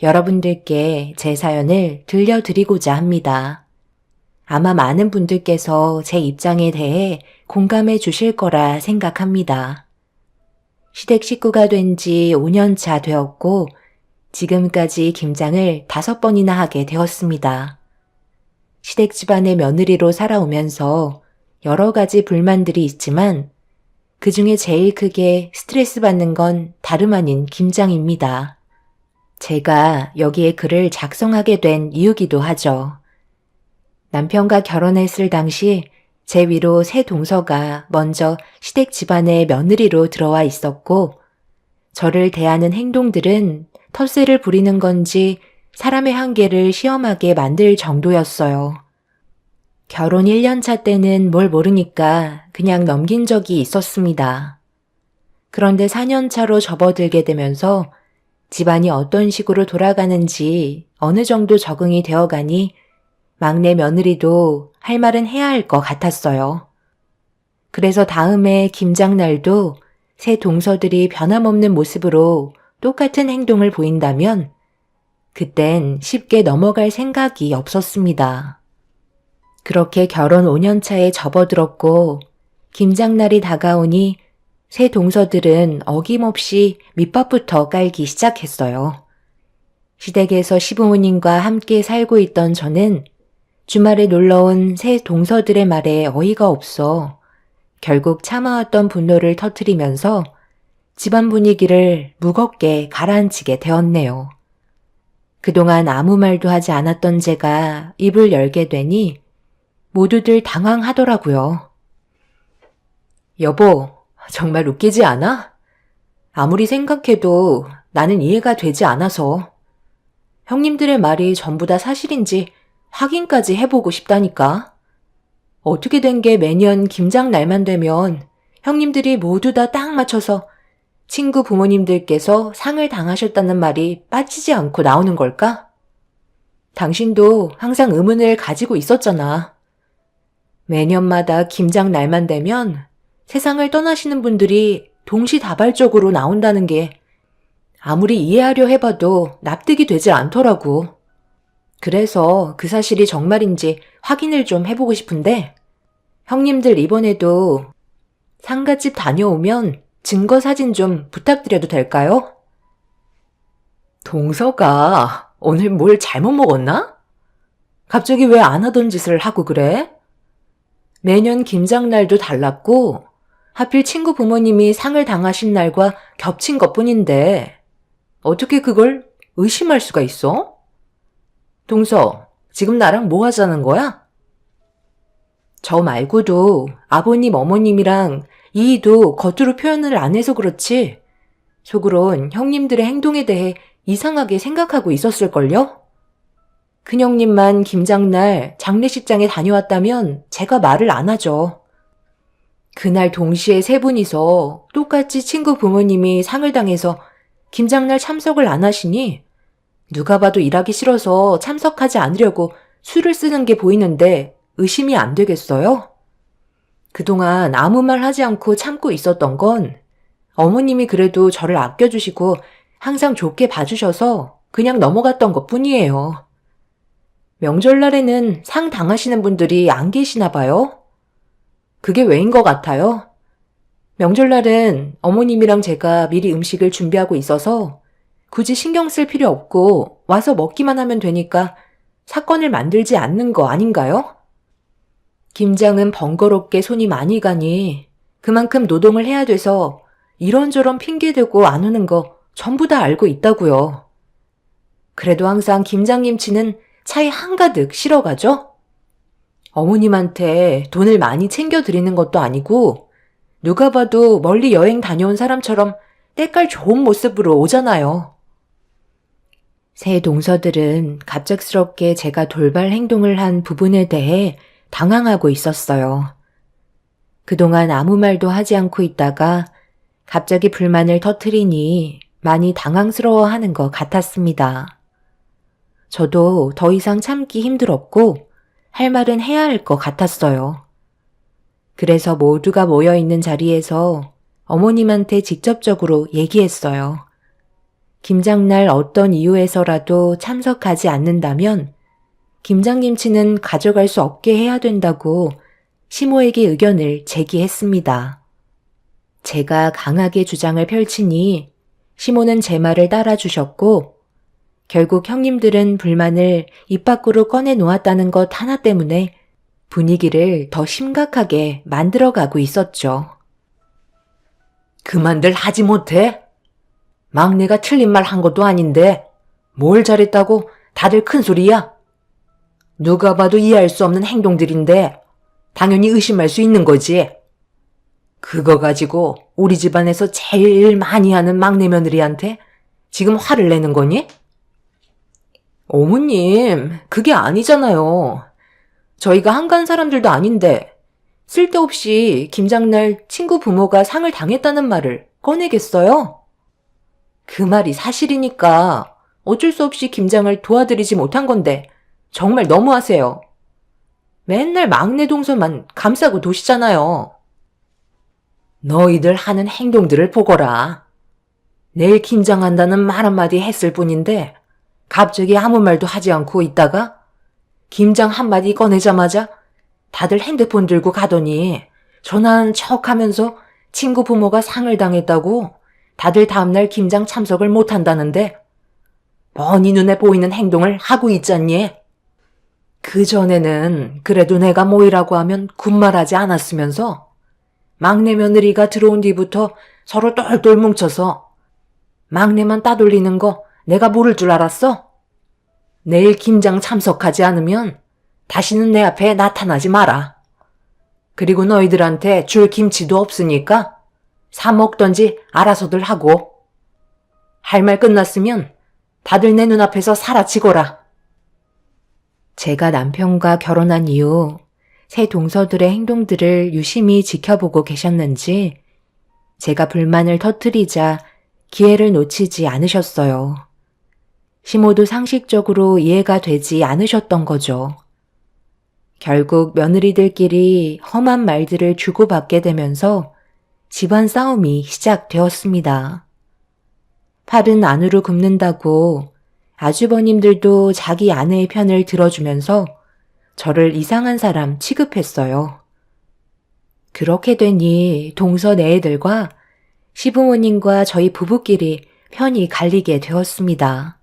여러분들께 제 사연을 들려드리고자 합니다. 아마 많은 분들께서 제 입장에 대해 공감해 주실 거라 생각합니다. 시댁 식구가 된 지 5년 차 되었고 지금까지 김장을 5번이나 하게 되었습니다. 시댁 집안의 며느리로 살아오면서 여러 가지 불만들이 있지만 그 중에 제일 크게 스트레스 받는 건 다름 아닌 김장입니다. 제가 여기에 글을 작성하게 된 이유기도 하죠. 남편과 결혼했을 당시 제 위로 새 동서가 먼저 시댁 집안의 며느리로 들어와 있었고 저를 대하는 행동들은 텃세를 부리는 건지 사람의 한계를 시험하게 만들 정도였어요. 결혼 1년 차 때는 뭘 모르니까 그냥 넘긴 적이 있었습니다. 그런데 4년 차로 접어들게 되면서 집안이 어떤 식으로 돌아가는지 어느 정도 적응이 되어가니 막내 며느리도 할 말은 해야 할 것 같았어요. 그래서 다음에 김장날도 새 동서들이 변함없는 모습으로 똑같은 행동을 보인다면 그땐 쉽게 넘어갈 생각이 없었습니다. 그렇게 결혼 5년 차에 접어들었고 김장날이 다가오니 새 동서들은 어김없이 밑밥부터 깔기 시작했어요. 시댁에서 시부모님과 함께 살고 있던 저는 주말에 놀러온 새 동서들의 말에 어이가 없어 결국 참아왔던 분노를 터뜨리면서 집안 분위기를 무겁게 가라앉히게 되었네요. 그동안 아무 말도 하지 않았던 제가 입을 열게 되니 모두들 당황하더라고요. 여보, 정말 웃기지 않아? 아무리 생각해도 나는 이해가 되지 않아서. 형님들의 말이 전부 다 사실인지 확인까지 해보고 싶다니까. 어떻게 된 게 매년 김장 날만 되면 형님들이 모두 다 딱 맞춰서 친구 부모님들께서 상을 당하셨다는 말이 빠지지 않고 나오는 걸까? 당신도 항상 의문을 가지고 있었잖아. 매년마다 김장 날만 되면 세상을 떠나시는 분들이 동시다발적으로 나온다는 게 아무리 이해하려 해봐도 납득이 되질 않더라고. 그래서 그 사실이 정말인지 확인을 좀 해보고 싶은데 형님들 이번에도 상가집 다녀오면 증거 사진 좀 부탁드려도 될까요? 동서가 오늘 뭘 잘못 먹었나? 갑자기 왜 안 하던 짓을 하고 그래? 매년 김장날도 달랐고 하필 친구 부모님이 상을 당하신 날과 겹친 것뿐인데 어떻게 그걸 의심할 수가 있어? 동서, 지금 나랑 뭐 하자는 거야? 저 말고도 아버님, 어머님이랑 이희도 겉으로 표현을 안 해서 그렇지 속으론 형님들의 행동에 대해 이상하게 생각하고 있었을걸요? 큰형님만 김장날 장례식장에 다녀왔다면 제가 말을 안 하죠. 그날 동시에 세 분이서 똑같이 친구 부모님이 상을 당해서 김장날 참석을 안 하시니 누가 봐도 일하기 싫어서 참석하지 않으려고 수를 쓰는 게 보이는데 의심이 안 되겠어요? 그동안 아무 말 하지 않고 참고 있었던 건 어머님이 그래도 저를 아껴주시고 항상 좋게 봐주셔서 그냥 넘어갔던 것 뿐이에요. 명절날에는 상 당하시는 분들이 안 계시나 봐요? 그게 왜인 것 같아요? 명절날은 어머님이랑 제가 미리 음식을 준비하고 있어서 굳이 신경 쓸 필요 없고 와서 먹기만 하면 되니까 사건을 만들지 않는 거 아닌가요? 김장은 번거롭게 손이 많이 가니 그만큼 노동을 해야 돼서 이런저런 핑계대고 안 오는 거 전부 다 알고 있다고요. 그래도 항상 김장김치는 차에 한가득 실어가죠? 어머님한테 돈을 많이 챙겨드리는 것도 아니고 누가 봐도 멀리 여행 다녀온 사람처럼 때깔 좋은 모습으로 오잖아요. 새 동서들은 갑작스럽게 제가 돌발 행동을 한 부분에 대해 당황하고 있었어요. 그동안 아무 말도 하지 않고 있다가 갑자기 불만을 터뜨리니 많이 당황스러워하는 것 같았습니다. 저도 더 이상 참기 힘들었고 할 말은 해야 할 것 같았어요. 그래서 모두가 모여있는 자리에서 어머님한테 직접적으로 얘기했어요. 김장날 어떤 이유에서라도 참석하지 않는다면 김장김치는 가져갈 수 없게 해야 된다고 시모에게 의견을 제기했습니다. 제가 강하게 주장을 펼치니 시모는 제 말을 따라주셨고 결국 형님들은 불만을 입 밖으로 꺼내 놓았다는 것 하나 때문에 분위기를 더 심각하게 만들어가고 있었죠. 그만들 하지 못해? 막내가 틀린 말 한 것도 아닌데 뭘 잘했다고 다들 큰 소리야? 누가 봐도 이해할 수 없는 행동들인데 당연히 의심할 수 있는 거지. 그거 가지고 우리 집안에서 제일 많이 하는 막내 며느리한테 지금 화를 내는 거니? 어머님, 그게 아니잖아요. 저희가 한간 사람들도 아닌데 쓸데없이 김장날 친구 부모가 상을 당했다는 말을 꺼내겠어요? 그 말이 사실이니까 어쩔 수 없이 김장을 도와드리지 못한 건데 정말 너무하세요. 맨날 막내 동서만 감싸고 도시잖아요. 너희들 하는 행동들을 보거라. 내일 김장한다는 말 한마디 했을 뿐인데 갑자기 아무 말도 하지 않고 있다가 김장 한마디 꺼내자마자 다들 핸드폰 들고 가더니 전화하는 척하면서 친구 부모가 상을 당했다고 다들 다음날 김장 참석을 못한다는데 뻔히 눈에 보이는 행동을 하고 있잖니. 그전에는 그래도 내가 모이라고 하면 군말하지 않았으면서 막내 며느리가 들어온 뒤부터 서로 똘똘 뭉쳐서 막내만 따돌리는 거 내가 모를 줄 알았어? 내일 김장 참석하지 않으면 다시는 내 앞에 나타나지 마라. 그리고 너희들한테 줄 김치도 없으니까 사 먹던지 알아서들 하고 할 말 끝났으면 다들 내 눈앞에서 사라지거라. 제가 남편과 결혼한 이후 새 동서들의 행동들을 유심히 지켜보고 계셨는지 제가 불만을 터뜨리자 기회를 놓치지 않으셨어요. 시모도 상식적으로 이해가 되지 않으셨던 거죠. 결국 며느리들끼리 험한 말들을 주고받게 되면서 집안 싸움이 시작되었습니다. 팔은 안으로 굽는다고 아주버님들도 자기 아내의 편을 들어주면서 저를 이상한 사람 취급했어요. 그렇게 되니 동서 내애들과 시부모님과 저희 부부끼리 편이 갈리게 되었습니다.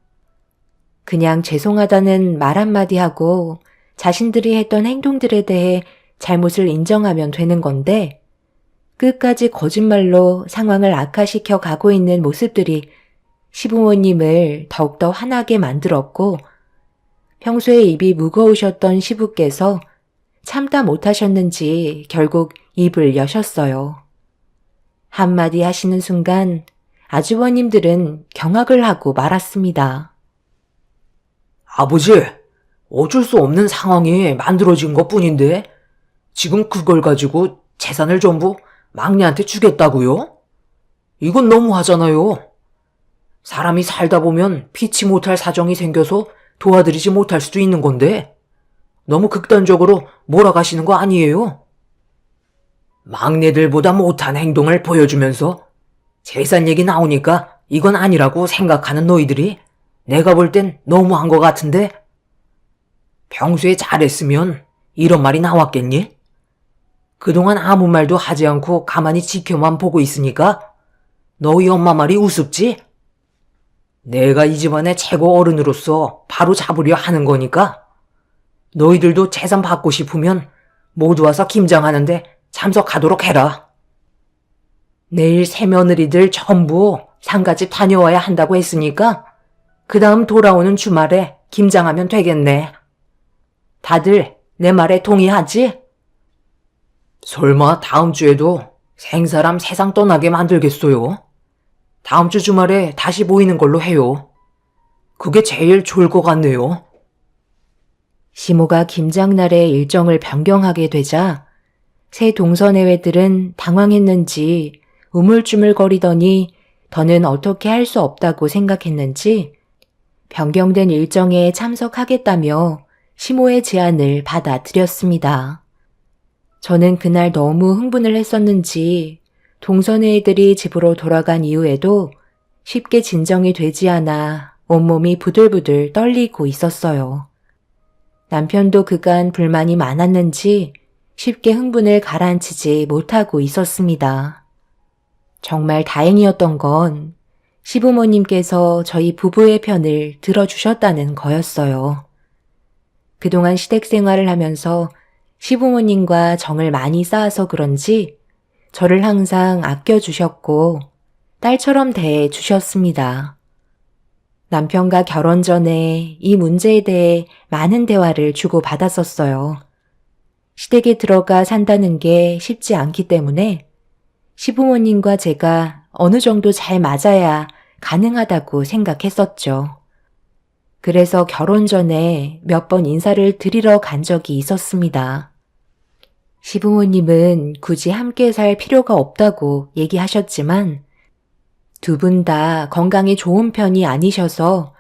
그냥 죄송하다는 말 한마디 하고 자신들이 했던 행동들에 대해 잘못을 인정하면 되는 건데 끝까지 거짓말로 상황을 악화시켜 가고 있는 모습들이 시부모님을 더욱더 화나게 만들었고 평소에 입이 무거우셨던 시부께서 참다 못하셨는지 결국 입을 여셨어요. 한마디 하시는 순간 아주버님들은 경악을 하고 말았습니다. 아버지, 어쩔 수 없는 상황이 만들어진 것 뿐인데 지금 그걸 가지고 재산을 전부 막내한테 주겠다고요? 이건 너무하잖아요. 사람이 살다 보면 피치 못할 사정이 생겨서 도와드리지 못할 수도 있는 건데 너무 극단적으로 몰아가시는 거 아니에요? 막내들보다 못한 행동을 보여주면서 재산 얘기 나오니까 이건 아니라고 생각하는 너희들이 내가 볼 땐 너무한 것 같은데 평소에 잘했으면 이런 말이 나왔겠니? 그동안 아무 말도 하지 않고 가만히 지켜만 보고 있으니까 너희 엄마 말이 우습지? 내가 이 집안의 최고 어른으로서 바로 잡으려 하는 거니까 너희들도 재산 받고 싶으면 모두 와서 김장하는데 참석하도록 해라. 내일 새며느리들 전부 상가집 다녀와야 한다고 했으니까 그 다음 돌아오는 주말에 김장하면 되겠네. 다들 내 말에 동의하지? 설마 다음 주에도 생사람 세상 떠나게 만들겠어요? 다음 주 주말에 다시 모이는 걸로 해요. 그게 제일 좋을 것 같네요. 시모가 김장날의 일정을 변경하게 되자 새 동서내외들은 당황했는지 우물쭈물거리더니 더는 어떻게 할 수 없다고 생각했는지 변경된 일정에 참석하겠다며 시모의 제안을 받아들였습니다. 저는 그날 너무 흥분을 했었는지 동서네 애들이 집으로 돌아간 이후에도 쉽게 진정이 되지 않아 온몸이 부들부들 떨리고 있었어요. 남편도 그간 불만이 많았는지 쉽게 흥분을 가라앉히지 못하고 있었습니다. 정말 다행이었던 건 시부모님께서 저희 부부의 편을 들어주셨다는 거였어요. 그동안 시댁 생활을 하면서 시부모님과 정을 많이 쌓아서 그런지 저를 항상 아껴주셨고 딸처럼 대해주셨습니다. 남편과 결혼 전에 이 문제에 대해 많은 대화를 주고받았었어요. 시댁에 들어가 산다는 게 쉽지 않기 때문에 시부모님과 제가 어느 정도 잘 맞아야 가능하다고 생각했었죠. 그래서 결혼 전에 몇 번 인사를 드리러 간 적이 있었습니다. 시부모님은 굳이 함께 살 필요가 없다고 얘기하셨지만 두 분 다 건강이 좋은 편이 아니셔서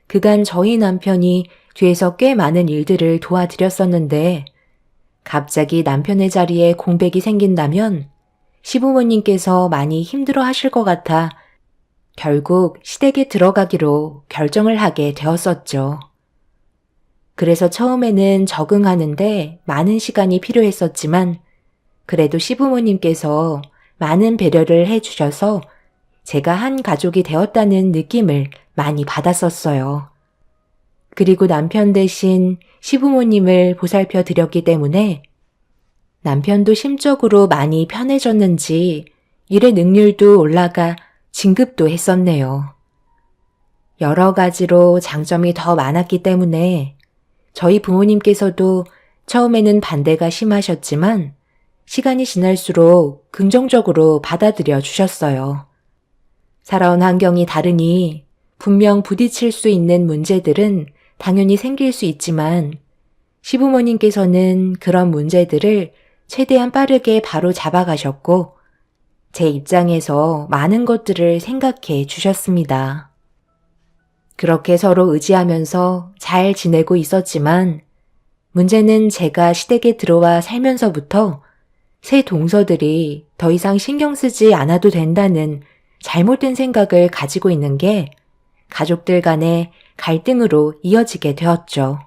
그간 저희 남편이 뒤에서 꽤 많은 일들을 도와드렸었는데 갑자기 남편의 자리에 공백이 생긴다면 시부모님께서 많이 힘들어 하실 것 같아 결국 시댁에 들어가기로 결정을 하게 되었었죠. 그래서 처음에는 적응하는데 많은 시간이 필요했었지만 그래도 시부모님께서 많은 배려를 해주셔서 제가 한 가족이 되었다는 느낌을 많이 받았었어요. 그리고 남편 대신 시부모님을 보살펴 드렸기 때문에 남편도 심적으로 많이 편해졌는지 일의 능률도 올라가 진급도 했었네요. 여러 가지로 장점이 더 많았기 때문에 저희 부모님께서도 처음에는 반대가 심하셨지만 시간이 지날수록 긍정적으로 받아들여 주셨어요. 살아온 환경이 다르니 분명 부딪힐 수 있는 문제들은 당연히 생길 수 있지만 시부모님께서는 그런 문제들을 최대한 빠르게 바로 잡아가셨고 제 입장에서 많은 것들을 생각해 주셨습니다. 그렇게 서로 의지하면서 잘 지내고 있었지만 문제는 제가 시댁에 들어와 살면서부터 새 동서들이 더 이상 신경 쓰지 않아도 된다는 잘못된 생각을 가지고 있는 게 가족들 간의 갈등으로 이어지게 되었죠.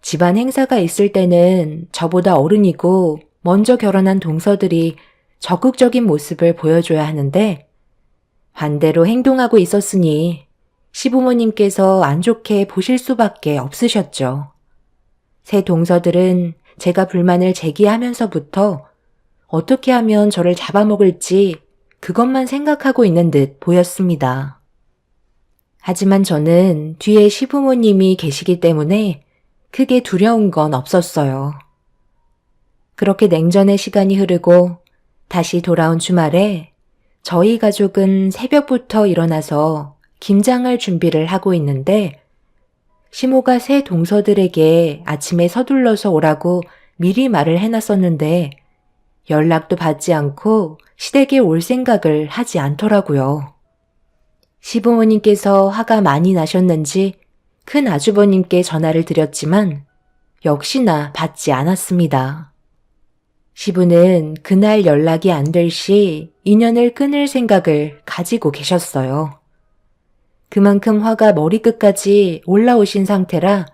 집안 행사가 있을 때는 저보다 어른이고 먼저 결혼한 동서들이 적극적인 모습을 보여줘야 하는데 반대로 행동하고 있었으니 시부모님께서 안 좋게 보실 수밖에 없으셨죠. 새 동서들은 제가 불만을 제기하면서부터 어떻게 하면 저를 잡아먹을지 그것만 생각하고 있는 듯 보였습니다. 하지만 저는 뒤에 시부모님이 계시기 때문에 크게 두려운 건 없었어요. 그렇게 냉전의 시간이 흐르고 다시 돌아온 주말에 저희 가족은 새벽부터 일어나서 김장할 준비를 하고 있는데 시모가 새 동서들에게 아침에 서둘러서 오라고 미리 말을 해놨었는데 연락도 받지 않고 시댁에 올 생각을 하지 않더라고요. 시부모님께서 화가 많이 나셨는지 큰 아주버님께 전화를 드렸지만 역시나 받지 않았습니다. 시부는 그날 연락이 안 될 시 인연을 끊을 생각을 가지고 계셨어요. 그만큼 화가 머리끝까지 올라오신 상태라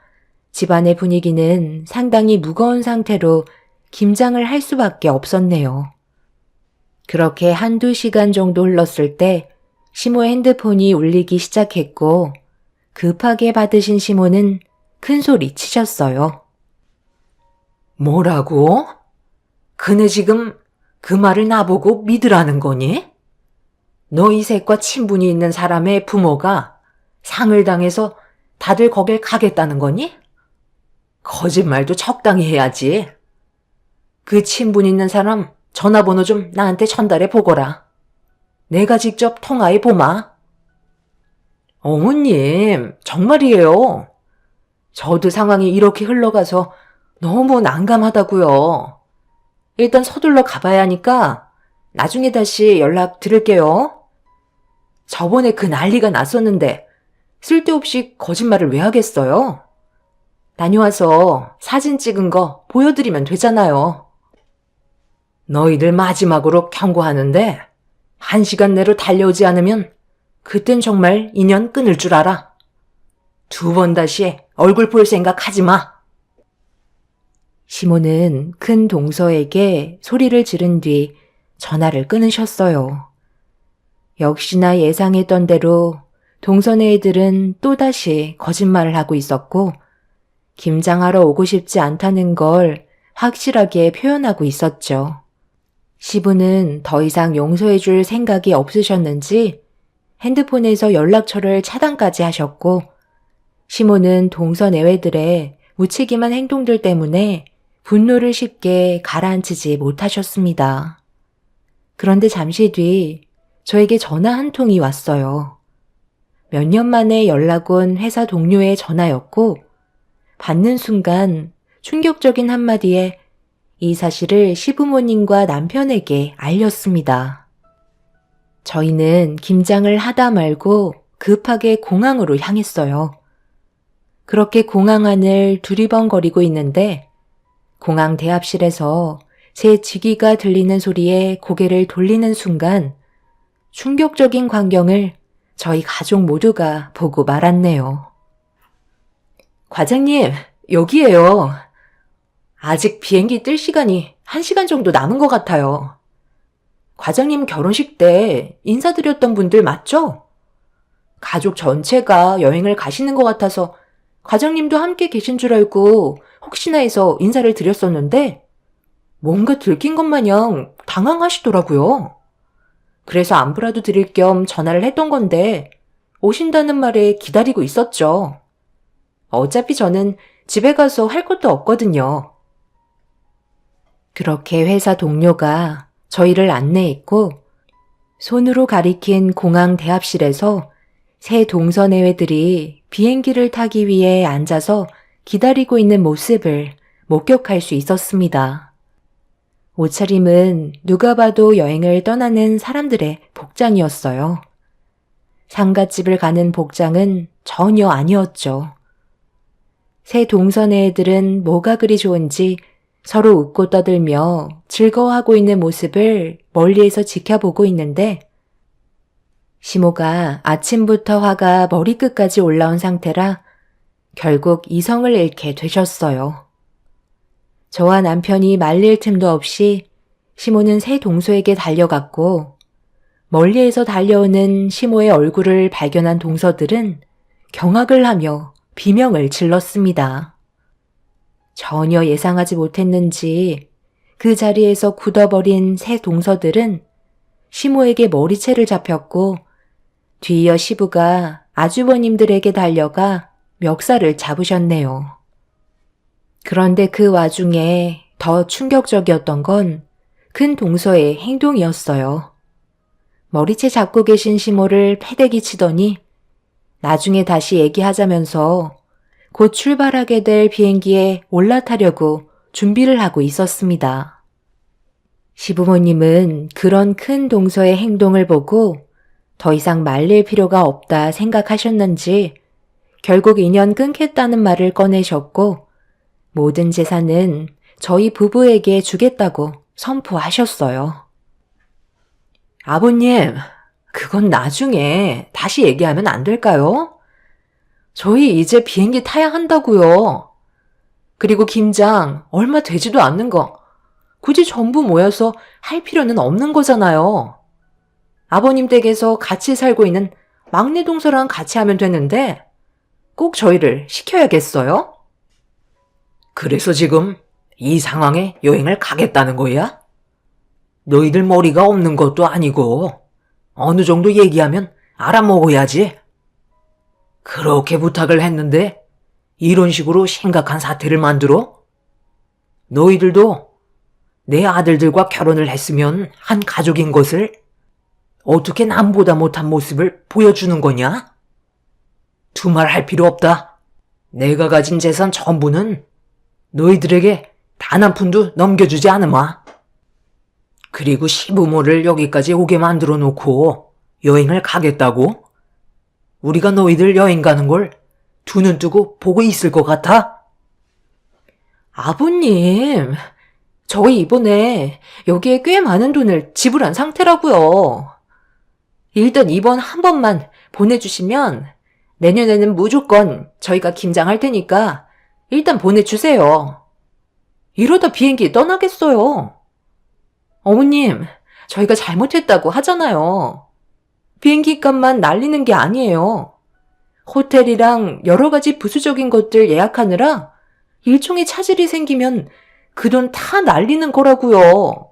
집안의 분위기는 상당히 무거운 상태로 김장을 할 수밖에 없었네요. 그렇게 한두 시간 정도 흘렀을 때 시모의 핸드폰이 울리기 시작했고 급하게 받으신 시모는 큰 소리 치셨어요. 뭐라고? 그네 지금 그 말을 나보고 믿으라는 거니? 너 이 색과 친분이 있는 사람의 부모가 상을 당해서 다들 거길 가겠다는 거니? 거짓말도 적당히 해야지. 그 친분 있는 사람 전화번호 좀 나한테 전달해 보거라. 내가 직접 통화해 보마. 어머님, 정말이에요. 저도 상황이 이렇게 흘러가서 너무 난감하다고요. 일단 서둘러 가봐야 하니까 나중에 다시 연락 드릴게요. 저번에 그 난리가 났었는데 쓸데없이 거짓말을 왜 하겠어요? 다녀와서 사진 찍은 거 보여드리면 되잖아요. 너희들 마지막으로 경고하는데 1시간 내로 달려오지 않으면 그땐 정말 인연 끊을 줄 알아. 2번 다시 얼굴 볼 생각 하지 마. 시모는 큰 동서에게 소리를 지른 뒤 전화를 끊으셨어요. 역시나 예상했던 대로 동서네 애들은 또다시 거짓말을 하고 있었고 김장하러 오고 싶지 않다는 걸 확실하게 표현하고 있었죠. 시부는 더 이상 용서해줄 생각이 없으셨는지 핸드폰에서 연락처를 차단까지 하셨고 시모는 동서 내외들의 무책임한 행동들 때문에 분노를 쉽게 가라앉히지 못하셨습니다. 그런데 잠시 뒤 저에게 전화 한 통이 왔어요. 몇 년 만에 연락 온 회사 동료의 전화였고 받는 순간 충격적인 한마디에 이 사실을 시부모님과 남편에게 알렸습니다. 저희는 김장을 하다 말고 급하게 공항으로 향했어요. 그렇게 공항 안을 두리번거리고 있는데 공항 대합실에서 제 지기가 들리는 소리에 고개를 돌리는 순간 충격적인 광경을 저희 가족 모두가 보고 말았네요. 과장님, 여기에요. 아직 비행기 뜰 시간이 1시간 정도 남은 것 같아요. 과장님 결혼식 때 인사드렸던 분들 맞죠? 가족 전체가 여행을 가시는 것 같아서 과장님도 함께 계신 줄 알고 혹시나 해서 인사를 드렸었는데 뭔가 들킨 것 마냥 당황하시더라고요. 그래서 안부라도 드릴 겸 전화를 했던 건데 오신다는 말에 기다리고 있었죠. 어차피 저는 집에 가서 할 것도 없거든요. 그렇게 회사 동료가 저희를 안내했고 손으로 가리킨 공항 대합실에서 새 동서내외들이 비행기를 타기 위해 앉아서 기다리고 있는 모습을 목격할 수 있었습니다. 옷차림은 누가 봐도 여행을 떠나는 사람들의 복장이었어요. 상갓집을 가는 복장은 전혀 아니었죠. 새 동선의 애들은 뭐가 그리 좋은지 서로 웃고 떠들며 즐거워하고 있는 모습을 멀리에서 지켜보고 있는데 시모가 아침부터 화가 머리끝까지 올라온 상태라 결국 이성을 잃게 되셨어요. 저와 남편이 말릴 틈도 없이 시모는 새 동서에게 달려갔고 멀리에서 달려오는 시모의 얼굴을 발견한 동서들은 경악을 하며 비명을 질렀습니다. 전혀 예상하지 못했는지 그 자리에서 굳어버린 새 동서들은 시모에게 머리채를 잡혔고 뒤이어 시부가 아주버님들에게 달려가 멱살을 잡으셨네요. 그런데 그 와중에 더 충격적이었던 건 큰 동서의 행동이었어요. 머리채 잡고 계신 시모를 패대기 치더니 나중에 다시 얘기하자면서 곧 출발하게 될 비행기에 올라타려고 준비를 하고 있었습니다. 시부모님은 그런 큰 동서의 행동을 보고 더 이상 말릴 필요가 없다 생각하셨는지 결국 인연 끊겠다는 말을 꺼내셨고 모든 재산은 저희 부부에게 주겠다고 선포하셨어요. 아버님, 그건 나중에 다시 얘기하면 안 될까요? 저희 이제 비행기 타야 한다고요. 그리고 김장 얼마 되지도 않는 거 굳이 전부 모여서 할 필요는 없는 거잖아요. 아버님 댁에서 같이 살고 있는 막내 동서랑 같이 하면 되는데 꼭 저희를 시켜야겠어요? 그래서 지금 이 상황에 여행을 가겠다는 거야? 너희들 머리가 없는 것도 아니고 어느 정도 얘기하면 알아먹어야지. 그렇게 부탁을 했는데 이런 식으로 심각한 사태를 만들어? 너희들도 내 아들들과 결혼을 했으면 한 가족인 것을 어떻게 남보다 못한 모습을 보여주는 거냐? 두말할 필요 없다. 내가 가진 재산 전부는 너희들에게 단 한 푼도 넘겨주지 않으마. 그리고 시부모를 여기까지 오게 만들어 놓고 여행을 가겠다고? 우리가 너희들 여행 가는 걸 두 눈 뜨고 보고 있을 것 같아? 아버님, 저희 이번에 여기에 꽤 많은 돈을 지불한 상태라고요. 일단 이번 한 번만 보내주시면 내년에는 무조건 저희가 김장할 테니까 일단 보내주세요. 이러다 비행기 떠나겠어요. 어머님, 저희가 잘못했다고 하잖아요. 비행기 값만 날리는 게 아니에요. 호텔이랑 여러 가지 부수적인 것들 예약하느라 일종의 차질이 생기면 그 돈 다 날리는 거라고요.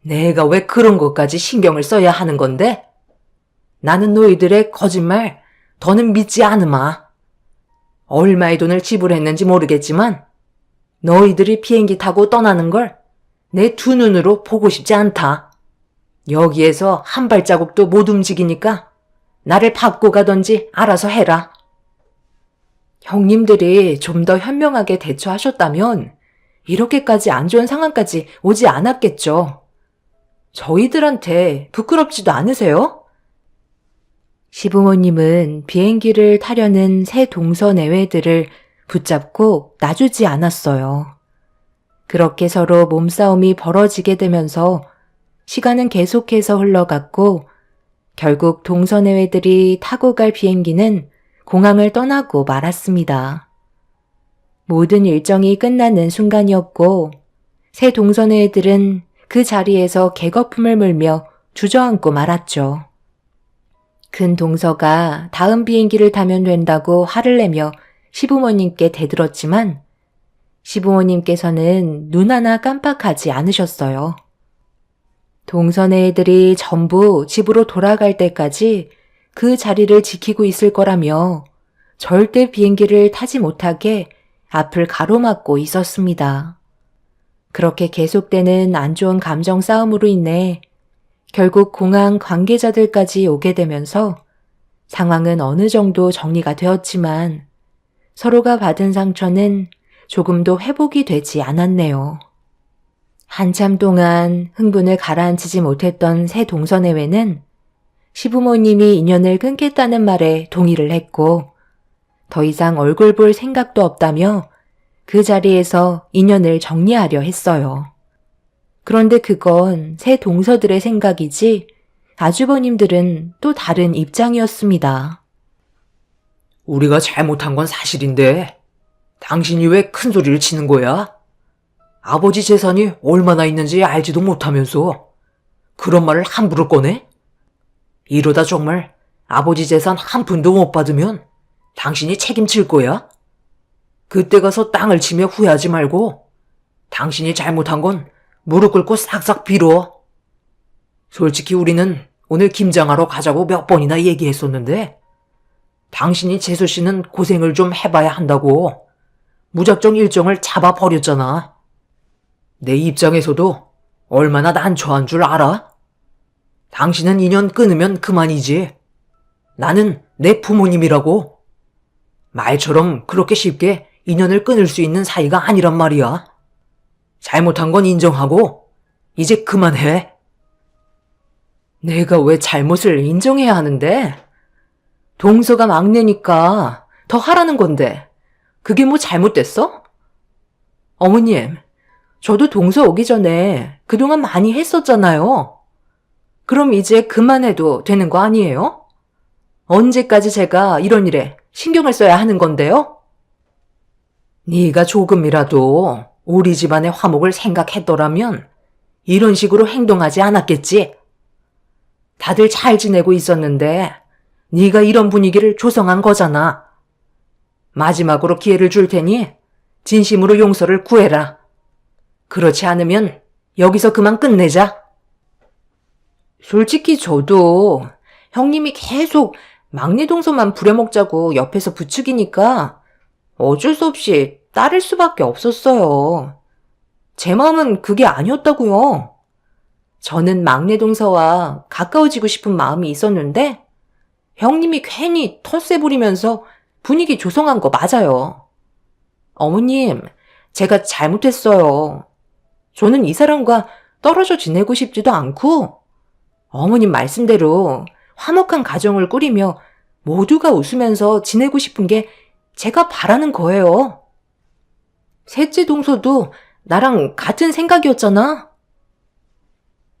내가 왜 그런 것까지 신경을 써야 하는 건데? 나는 너희들의 거짓말 더는 믿지 않으마. 얼마의 돈을 지불했는지 모르겠지만 너희들이 비행기 타고 떠나는 걸 내 두 눈으로 보고 싶지 않다. 여기에서 한 발자국도 못 움직이니까 나를 밟고 가던지 알아서 해라. 형님들이 좀 더 현명하게 대처하셨다면 이렇게까지 안 좋은 상황까지 오지 않았겠죠. 저희들한테 부끄럽지도 않으세요? 시부모님은 비행기를 타려는 새 동서내외들을 붙잡고 놔주지 않았어요. 그렇게 서로 몸싸움이 벌어지게 되면서 시간은 계속해서 흘러갔고 결국 동서내외들이 타고 갈 비행기는 공항을 떠나고 말았습니다. 모든 일정이 끝나는 순간이었고 새 동서내외들은 그 자리에서 객거품을 물며 주저앉고 말았죠. 큰 동서가 다음 비행기를 타면 된다고 화를 내며 시부모님께 대들었지만 시부모님께서는 눈 하나 깜빡하지 않으셨어요. 동선의 애들이 전부 집으로 돌아갈 때까지 그 자리를 지키고 있을 거라며 절대 비행기를 타지 못하게 앞을 가로막고 있었습니다. 그렇게 계속되는 안 좋은 감정 싸움으로 인해 결국 공항 관계자들까지 오게 되면서 상황은 어느 정도 정리가 되었지만 서로가 받은 상처는 조금도 회복이 되지 않았네요. 한참 동안 흥분을 가라앉히지 못했던 새 동서내외는 시부모님이 인연을 끊겠다는 말에 동의를 했고 더 이상 얼굴 볼 생각도 없다며 그 자리에서 인연을 정리하려 했어요. 그런데 그건 새 동서들의 생각이지 아주버님들은 또 다른 입장이었습니다. 우리가 잘못한 건 사실인데 당신이 왜 큰 소리를 치는 거야? 아버지 재산이 얼마나 있는지 알지도 못하면서 그런 말을 함부로 꺼내? 이러다 정말 아버지 재산 한 푼도 못 받으면 당신이 책임질 거야? 그때 가서 땅을 치며 후회하지 말고 당신이 잘못한 건 무릎 꿇고 싹싹 빌어. 솔직히 우리는 오늘 김장하러 가자고 몇 번이나 얘기했었는데 당신이 재수 씨는 고생을 좀 해봐야 한다고 무작정 일정을 잡아버렸잖아. 내 입장에서도 얼마나 난처한 줄 알아? 당신은 인연 끊으면 그만이지. 나는 내 부모님이라고. 말처럼 그렇게 쉽게 인연을 끊을 수 있는 사이가 아니란 말이야. 잘못한 건 인정하고 이제 그만해. 내가 왜 잘못을 인정해야 하는데? 동서가 막내니까 더 하라는 건데 그게 뭐 잘못됐어? 어머님, 저도 동서 오기 전에 그동안 많이 했었잖아요. 그럼 이제 그만해도 되는 거 아니에요? 언제까지 제가 이런 일에 신경을 써야 하는 건데요? 네가 조금이라도 우리 집안의 화목을 생각했더라면 이런 식으로 행동하지 않았겠지. 다들 잘 지내고 있었는데 네가 이런 분위기를 조성한 거잖아. 마지막으로 기회를 줄 테니 진심으로 용서를 구해라. 그렇지 않으면 여기서 그만 끝내자. 솔직히 저도 형님이 계속 막내 동서만 부려먹자고 옆에서 부추기니까 어쩔 수 없이 따를 수밖에 없었어요. 제 마음은 그게 아니었다고요. 저는 막내 동서와 가까워지고 싶은 마음이 있었는데 형님이 괜히 텃세 부리면서 분위기 조성한 거 맞아요. 어머님, 제가 잘못했어요. 저는 이 사람과 떨어져 지내고 싶지도 않고 어머님 말씀대로 화목한 가정을 꾸리며 모두가 웃으면서 지내고 싶은 게 제가 바라는 거예요. 셋째 동서도 나랑 같은 생각이었잖아.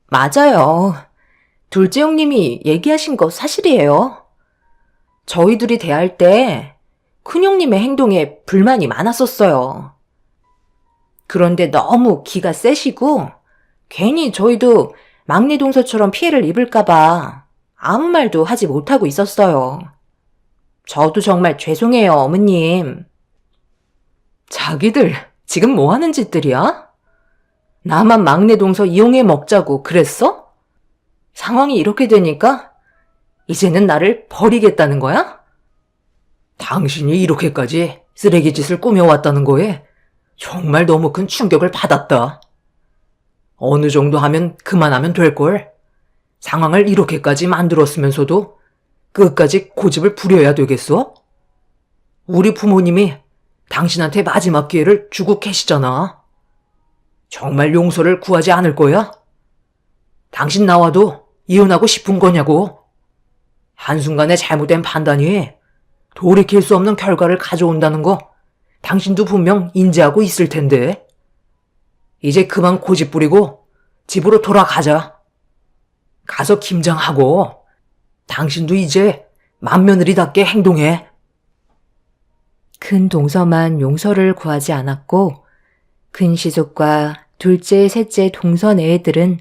맞아요. 둘째 형님이 얘기하신 거 사실이에요. 저희 둘이 대할 때 큰형님의 행동에 불만이 많았었어요. 그런데 너무 기가 세시고 괜히 저희도 막내 동서처럼 피해를 입을까봐 아무 말도 하지 못하고 있었어요. 저도 정말 죄송해요, 어머님. 자기들 지금 뭐 하는 짓들이야? 나만 막내 동서 이용해 먹자고 그랬어? 상황이 이렇게 되니까 이제는 나를 버리겠다는 거야? 당신이 이렇게까지 쓰레기 짓을 꾸며왔다는 거에 정말 너무 큰 충격을 받았다. 어느 정도 하면 그만하면 될걸. 상황을 이렇게까지 만들었으면서도 끝까지 고집을 부려야 되겠어? 우리 부모님이 당신한테 마지막 기회를 주고 계시잖아. 정말 용서를 구하지 않을 거야? 당신 나와도 이혼하고 싶은 거냐고? 한순간에 잘못된 판단이 돌이킬 수 없는 결과를 가져온다는 거 당신도 분명 인지하고 있을 텐데. 이제 그만 고집 부리고 집으로 돌아가자. 가서 김장하고 당신도 이제 맏며느리답게 행동해. 큰 동서만 용서를 구하지 않았고 큰 시숙과 둘째, 셋째 동선 애들은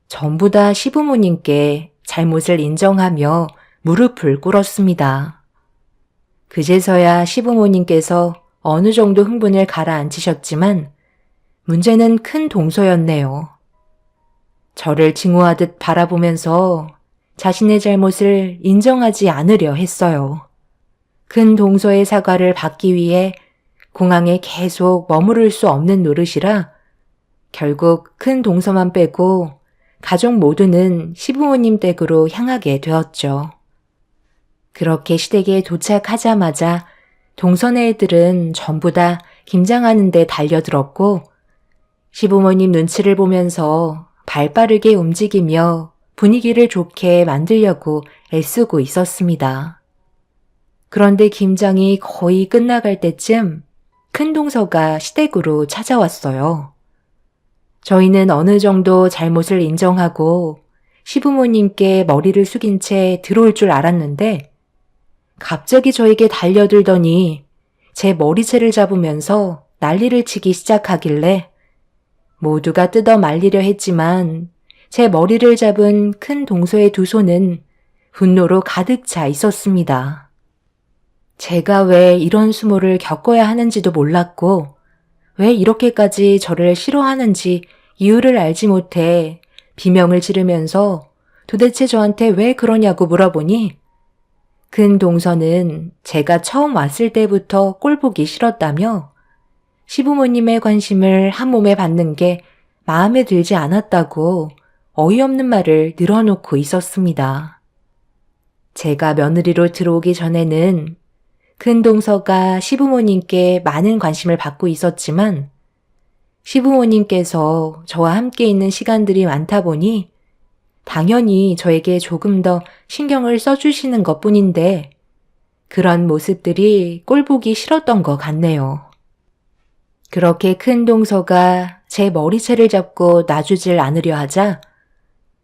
전부 다 시부모님께 잘못을 인정하며 무릎을 꿇었습니다. 그제서야 시부모님께서 어느 정도 흥분을 가라앉히셨지만 문제는 큰 동서였네요. 저를 징후하듯 바라보면서 자신의 잘못을 인정하지 않으려 했어요. 큰 동서의 사과를 받기 위해 공항에 계속 머무를 수 없는 노릇이라 결국 큰 동서만 빼고 가족 모두는 시부모님 댁으로 향하게 되었죠. 그렇게 시댁에 도착하자마자 동선의 애들은 전부 다 김장하는 데 달려들었고 시부모님 눈치를 보면서 발빠르게 움직이며 분위기를 좋게 만들려고 애쓰고 있었습니다. 그런데 김장이 거의 끝나갈 때쯤 큰 동서가 시댁으로 찾아왔어요. 저희는 어느 정도 잘못을 인정하고 시부모님께 머리를 숙인 채 들어올 줄 알았는데 갑자기 저에게 달려들더니 제 머리채를 잡으면서 난리를 치기 시작하길래 모두가 뜯어 말리려 했지만 제 머리를 잡은 큰 동서의 두 손은 분노로 가득 차 있었습니다. 제가 왜 이런 수모를 겪어야 하는지도 몰랐고 왜 이렇게까지 저를 싫어하는지 이유를 알지 못해 비명을 지르면서 도대체 저한테 왜 그러냐고 물어보니 큰 동서는 제가 처음 왔을 때부터 꼴 보기 싫었다며 시부모님의 관심을 한 몸에 받는 게 마음에 들지 않았다고 어이없는 말을 늘어놓고 있었습니다. 제가 며느리로 들어오기 전에는 큰 동서가 시부모님께 많은 관심을 받고 있었지만 시부모님께서 저와 함께 있는 시간들이 많다 보니 당연히 저에게 조금 더 신경을 써주시는 것뿐인데 그런 모습들이 꼴보기 싫었던 것 같네요. 그렇게 큰 동서가 제 머리채를 잡고 놔주질 않으려 하자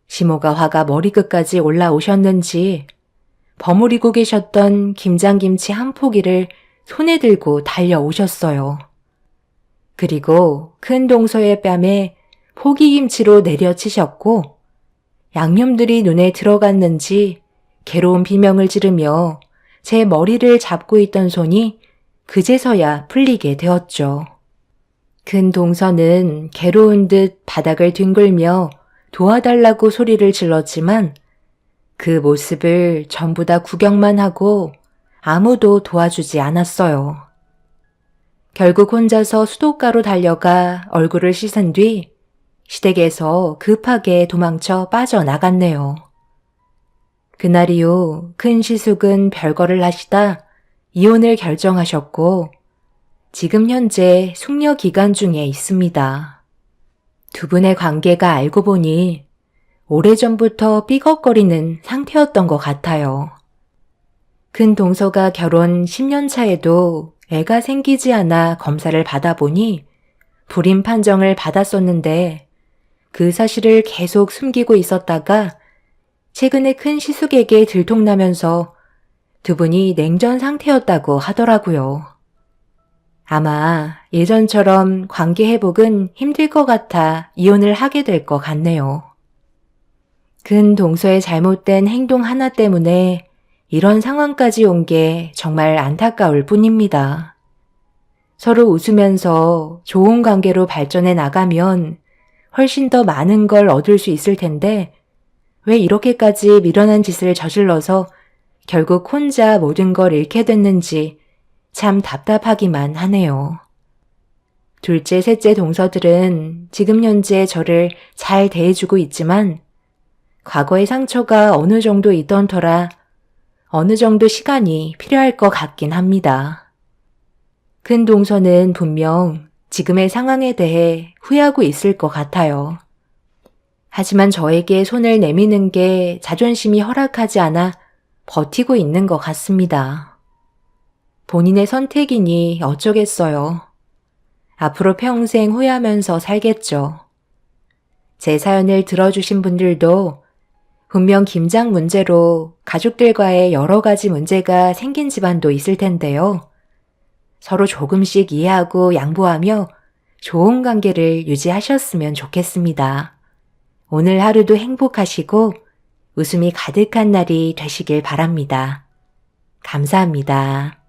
시모가 화가 머리끝까지 올라오셨는지 버무리고 계셨던 김장김치 한 포기를 손에 들고 달려오셨어요. 그리고 큰 동서의 뺨에 포기김치로 내려치셨고 양념들이 눈에 들어갔는지 괴로운 비명을 지르며 제 머리를 잡고 있던 손이 그제서야 풀리게 되었죠. 큰 동서는 괴로운 듯 바닥을 뒹굴며 도와달라고 소리를 질렀지만 그 모습을 전부 다 구경만 하고 아무도 도와주지 않았어요. 결국 혼자서 수도가로 달려가 얼굴을 씻은 뒤 시댁에서 급하게 도망쳐 빠져나갔네요. 그날 이후 큰 시숙은 별거를 하시다 이혼을 결정하셨고 지금 현재 숙려 기간 중에 있습니다. 두 분의 관계가 알고 보니 오래전부터 삐걱거리는 상태였던 것 같아요. 큰 동서가 결혼 10년 차에도 애가 생기지 않아 검사를 받아보니 불임 판정을 받았었는데 그 사실을 계속 숨기고 있었다가 최근에 큰 시숙에게 들통나면서 두 분이 냉전 상태였다고 하더라고요. 아마 예전처럼 관계 회복은 힘들 것 같아 이혼을 하게 될 것 같네요. 큰 동서의 잘못된 행동 하나 때문에 이런 상황까지 온 게 정말 안타까울 뿐입니다. 서로 웃으면서 좋은 관계로 발전해 나가면 훨씬 더 많은 걸 얻을 수 있을 텐데 왜 이렇게까지 미련한 짓을 저질러서 결국 혼자 모든 걸 잃게 됐는지 참 답답하기만 하네요. 둘째, 셋째 동서들은 지금 현재 저를 잘 대해주고 있지만 과거의 상처가 어느 정도 있던 터라 어느 정도 시간이 필요할 것 같긴 합니다. 큰 동서는 분명 지금의 상황에 대해 후회하고 있을 것 같아요. 하지만 저에게 손을 내미는 게 자존심이 허락하지 않아 버티고 있는 것 같습니다. 본인의 선택이니 어쩌겠어요. 앞으로 평생 후회하면서 살겠죠. 제 사연을 들어주신 분들도 분명 김장 문제로 가족들과의 여러 가지 문제가 생긴 집안도 있을 텐데요. 서로 조금씩 이해하고 양보하며 좋은 관계를 유지하셨으면 좋겠습니다. 오늘 하루도 행복하시고 웃음이 가득한 날이 되시길 바랍니다. 감사합니다.